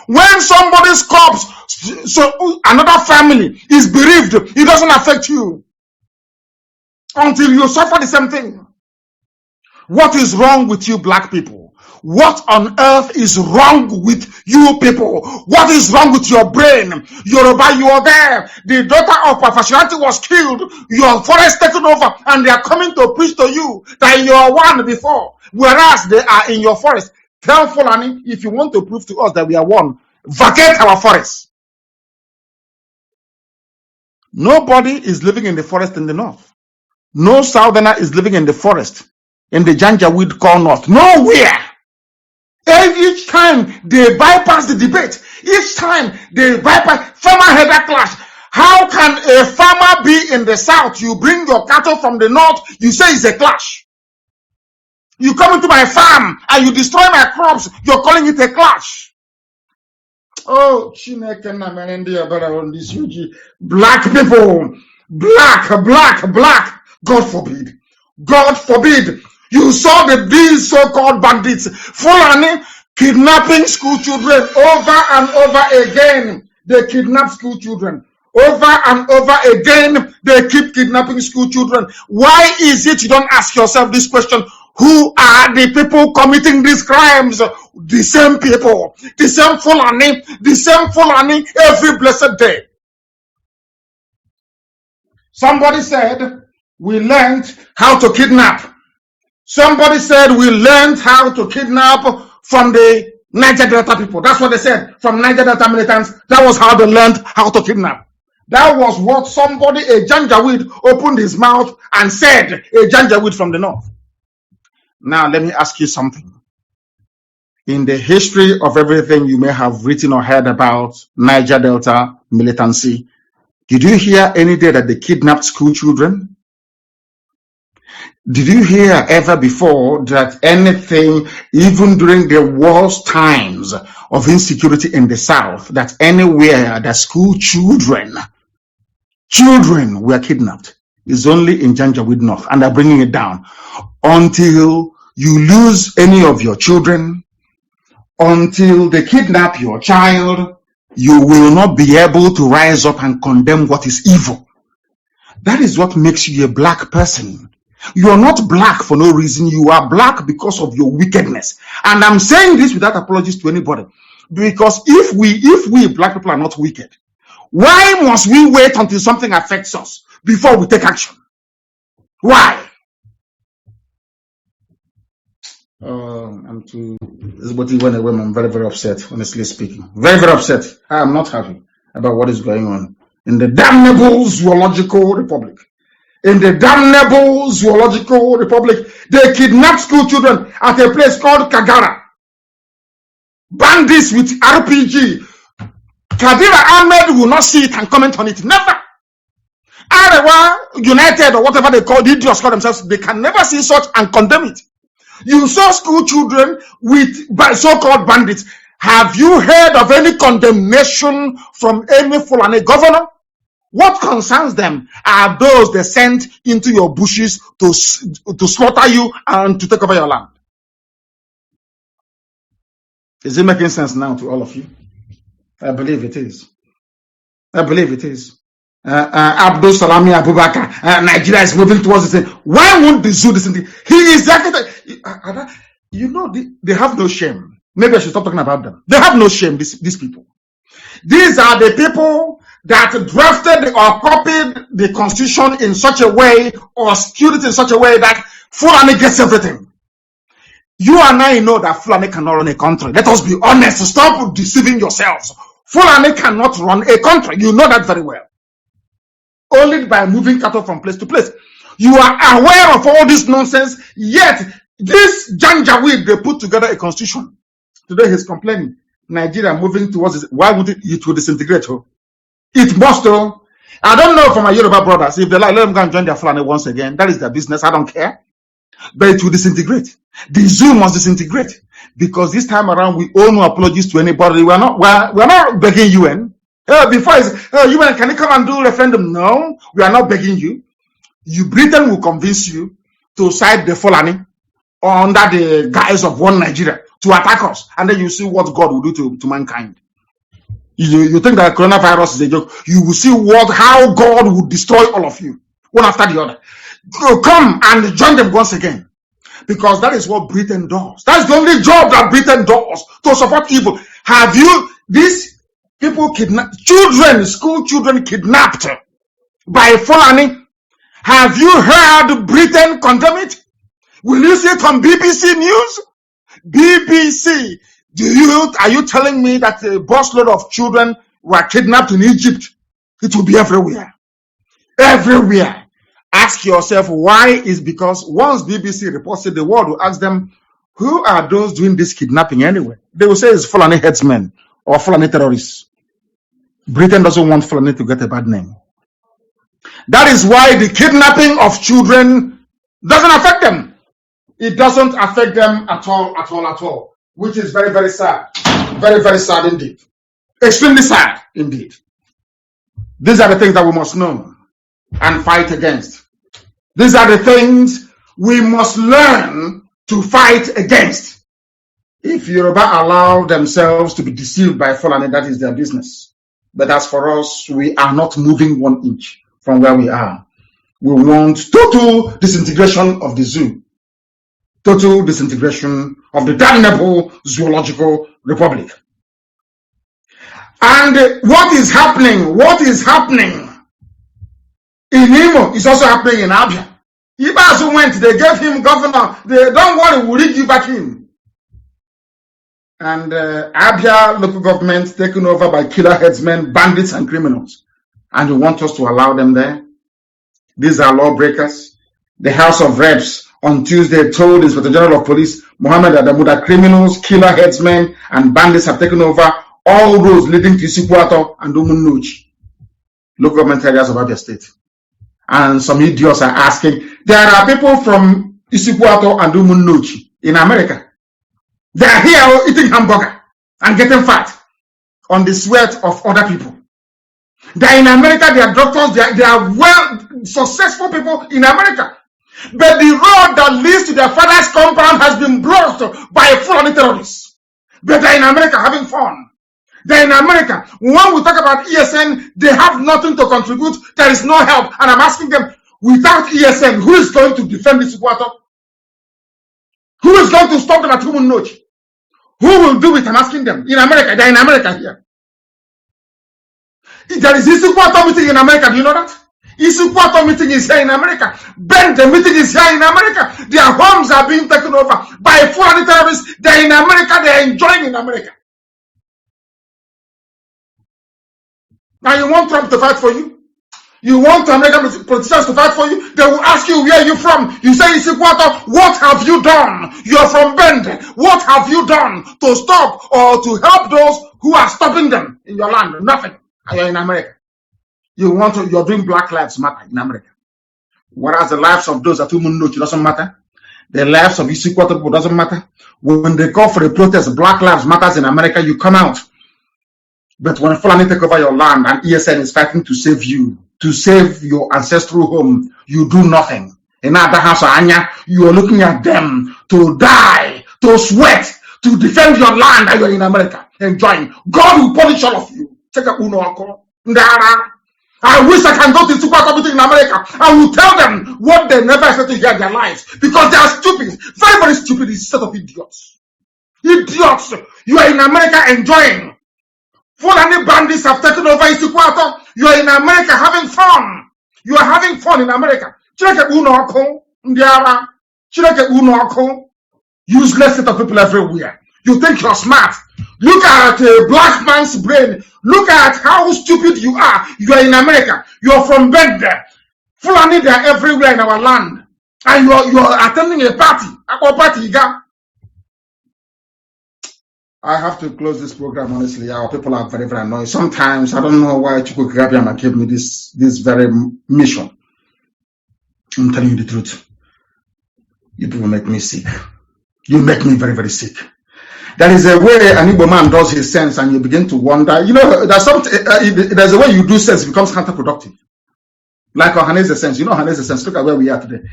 When somebody's corpse, so another family is bereaved, it doesn't affect you until you suffer the same thing. What is wrong with you black people? What on earth is wrong with you people? What is wrong with your brain? Yoruba, you are there. The daughter of Papashiranti was killed. Your forest taken over, and they are coming to preach to you that you are one before, whereas they are in your forest. Tell Fulani, if you want to prove to us that we are one, vacate our forest. Nobody is living in the forest in the north. No southerner is living in the forest in the Janjaweed core north. Nowhere. Each time they bypass the debate, each time they bypass farmer-header clash. How can a farmer be in the south? You bring your cattle from the north, you say it's a clash. You come into my farm and you destroy my crops, you're calling it a clash. Oh, Chineke na merendi abara on this huge black people, black. God forbid. God forbid. You saw these so-called bandits, Fulani, kidnapping school children over and over again. They kidnap school children. Over and over again, they keep kidnapping school children. Why is it you don't ask yourself this question? Who are the people committing these crimes? The same people, the same Fulani every blessed day. Somebody said, we learned how to kidnap. Somebody said we learned how to kidnap from the Niger Delta people. That's what they said. From Niger Delta militants, that was how they learned how to kidnap. That was what somebody, a Janjaweed, opened his mouth and said, a Janjaweed from the north. Now, let me ask you something. In the history of everything you may have written or heard about Niger Delta militancy, did you hear any day that they kidnapped school children? Did you hear ever before that anything, even during the worst times of insecurity in the South, that anywhere that school children were kidnapped? Is only in Janjaweed North, and they're bringing it down. Until you lose any of your children, until they kidnap your child, you will not be able to rise up and condemn what is evil. That is what makes you a black person. You are not black for no reason. You are black because of your wickedness. And I'm saying this without apologies to anybody. Because if we black people are not wicked, why must we wait until something affects us before we take action? Why? I'm too. But even when I'm very, very upset, honestly speaking. Very, very upset. I am not happy about what is going on in the damnable zoological republic. In the damnable zoological republic, they kidnapped school children at a place called Kagara. Bandits with RPG. Kadira Ahmed will not see it and comment on it. Never. Arewa United or whatever they call themselves, they can never see such and condemn it. You saw school children by so-called bandits. Have you heard of any condemnation from any Fulani governor? What concerns them are those they sent into your bushes to slaughter you and to take over your land. Is it making sense now to all of you? I believe it is. Abdul Salami Abubakar, Nigeria is moving towards this thing. Why won't the zoo listen to him? He is you know, they have no shame. Maybe I should stop talking about them. They have no shame, these people. These are the people that drafted or copied the constitution in such a way or skewed it in such a way that Fulani gets everything. You and I know that Fulani cannot run a country. Let us be honest. Stop deceiving yourselves. Fulani cannot run a country. You know that very well. Only by moving cattle from place to place. You are aware of all this nonsense, yet this Janjaweed, they put together a constitution. Today he's complaining. Nigeria moving towards this. Why would it will disintegrate? It must. I don't know from my Yoruba brothers. If they like, let them go and join their Fulani once again. That is their business. I don't care. But it will disintegrate. The zoo must disintegrate. Because this time around, we owe no apologies to anybody. We're not begging UN. Before it's, UN, can you come and do a referendum? No, we are not begging you. Britain will convince you to side the Fulani under the guise of one Nigeria to attack us. And then you see what God will do to mankind. You think that coronavirus is a joke. You will see how God will destroy all of you, one after the other. Come and join them once again. Because that is what Britain does. That's the only job that Britain does, to support evil. Have you, these people kidnapped, children, school children kidnapped by Fulani? Have you heard Britain condemn it? Will you see it on BBC News? BBC, are you telling me that a busload of children were kidnapped in Egypt? It will be everywhere. Everywhere. Ask yourself why. Is because once BBC reports it, the world will ask them, who are those doing this kidnapping anyway? They will say it's Fulani headsmen or Fulani terrorists. Britain doesn't want Fulani to get a bad name. That is why the kidnapping of children doesn't affect them. It doesn't affect them at all, which is very, very sad. Very, very sad indeed. Extremely sad indeed. These are the things that we must know and fight against. These are the things we must learn to fight against. If Yoruba allow themselves to be deceived by Fulani, that is their business. But as for us, we are not moving 1 inch from where we are. We want total disintegration of the zoo. Total disintegration of the damnable zoological republic. And what is happening in Imo is also happening in Abia. Ibazu went, they gave him governor. They don't worry, we'll rig you back in. And Abia local government taken over by killer headsmen, bandits, and criminals. And you want us to allow them there? These are lawbreakers. The House of Reps on Tuesday told Inspector General of Police Mohammed Adamu that criminals, killer headsmen, and bandits have taken over all roads leading to Isikuato and Umunnuchi, local government areas of Abia State. And some idiots are asking, there are people from Isikuato and Umunnuchi in America. They are here eating hamburger and getting fat on the sweat of other people. They are in America, they are doctors, they are well successful people in America. But the road that leads to their father's compound has been blocked by Fulani terrorists. But they are in America having fun. They are in America. When we talk about ESN, they have nothing to contribute. There is no help. And I'm asking them, without ESN, who is going to defend this water? Who is going to stop them at human note? Who will do it? I'm asking them. In America, they're in America here. There is Isikuato meeting in America. Do you know that? Isikuato meeting is here in America. Ben, the meeting is here in America. Their homes are being taken over by foreign terrorists. They're in America. They're enjoying in America. Now you want Trump to fight for you? You want American politicians to fight for you? They will ask you, where are you from? You say Isikuato. What have you done? You're from Bend. What have you done to stop or to help those who are stopping them in your land? Nothing. And you're in America. You're doing Black Lives Matter in America. Whereas the lives of those at Umunnuchi doesn't matter. The lives of Isikuato people doesn't matter. When they call for a protest, Black Lives Matters in America, you come out. But when Fulani take over your land and ESN is fighting to save you, to save your ancestral home, you do nothing. In other house, you are looking at them to die, to sweat, to defend your land, and you're in America enjoying. God will punish all of you. Check out Uno. I wish I can go to super committee in America. I will tell them what they never expect to hear in their lives because they are stupid, very, very stupid. It's a set of idiots. Idiots. You are in America enjoying. Fulani bandits have taken over Isikuato. You are in America having fun. You are having fun in America. Useless set of people everywhere. You think you're smart. Look at a black man's brain. Look at how stupid you are. You are in America. You're from Bender. Fulani, they are everywhere in our land. And you're attending a party. I have to close this program, honestly. Our people are very, very annoying. Sometimes, I don't know why Chukwu Kirabiama gave me this very mission. I'm telling you the truth. You people make me sick. You make me very, very sick. There is a way an Igbo man does his sense and you begin to wonder. You know, there's a way you do sense, it becomes counterproductive. Like Ohaneze sense. You know Ohaneze sense. Look at where we are today.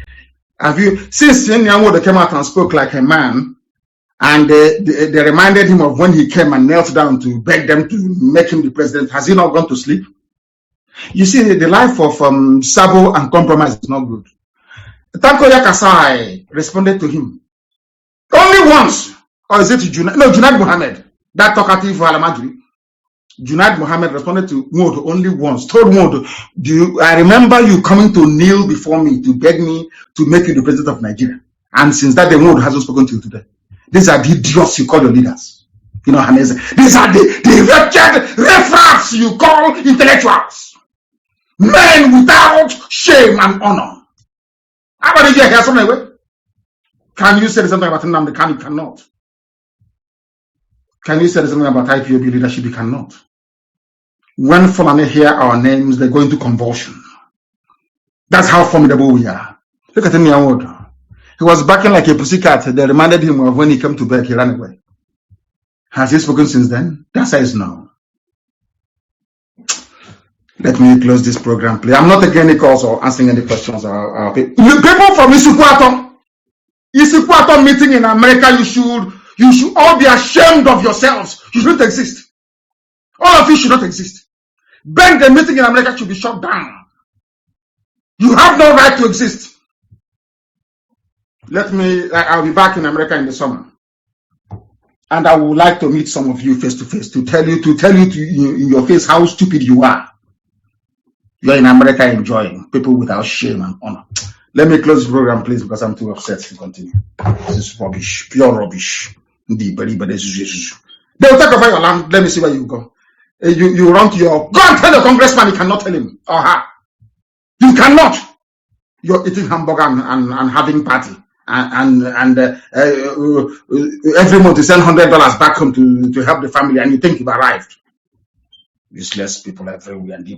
Have you, since Nyanwo came out and spoke like a man, and they reminded him of when he came and knelt down to beg them to make him the president, has he not gone to sleep? You see, the life of Sabo and compromise is not good. Tankoya Kasai responded to him. Only once. Or is it Junaid? No, Junaid Mohammed. That talkative Alamajri. Junaid Mohammed responded to Wood only once. Told Wood, I remember you coming to kneel before me to beg me to make you the president of Nigeria. And since that day, Wood hasn't spoken to you today. These are the idiots you call your leaders. You know, these are the wretched riffraffs you call intellectuals. Men without shame and honor. How about you hear something away? Can you say something about Nnamdi? You cannot. Can you say something about IPOB leadership? You cannot. When Fulani hear our names, they go into convulsion. That's how formidable we are. Look at him, Nyawood. He was backing like a pussycat. They reminded him of when he came to bed, he ran away. Has he spoken since then? The answer is no. Let me close this program, please. I'm not taking any calls or answering any questions. People from Isukwato meeting in America, you should all be ashamed of yourselves. You shouldn't exist. All of you should not exist. Ben, the meeting in America should be shut down. You have no right to exist. I'll be back in America in the summer. And I would like to meet some of you face to face to tell you in your face how stupid you are. You're in America enjoying people without shame and honor. Let me close the program, please, because I'm too upset to continue. This is rubbish, pure rubbish. They'll take over your land. Let me see where you go. You run to go and tell the congressman you cannot tell him or her. You cannot. You're eating hamburger and having party. And every month you send $100 back home to help the family, and you think you've arrived. Useless people everywhere. And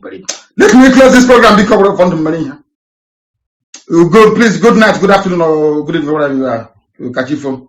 let me close this program because we're from the money here. Please, good night, good afternoon, or good evening, wherever you are. We'll catch you from.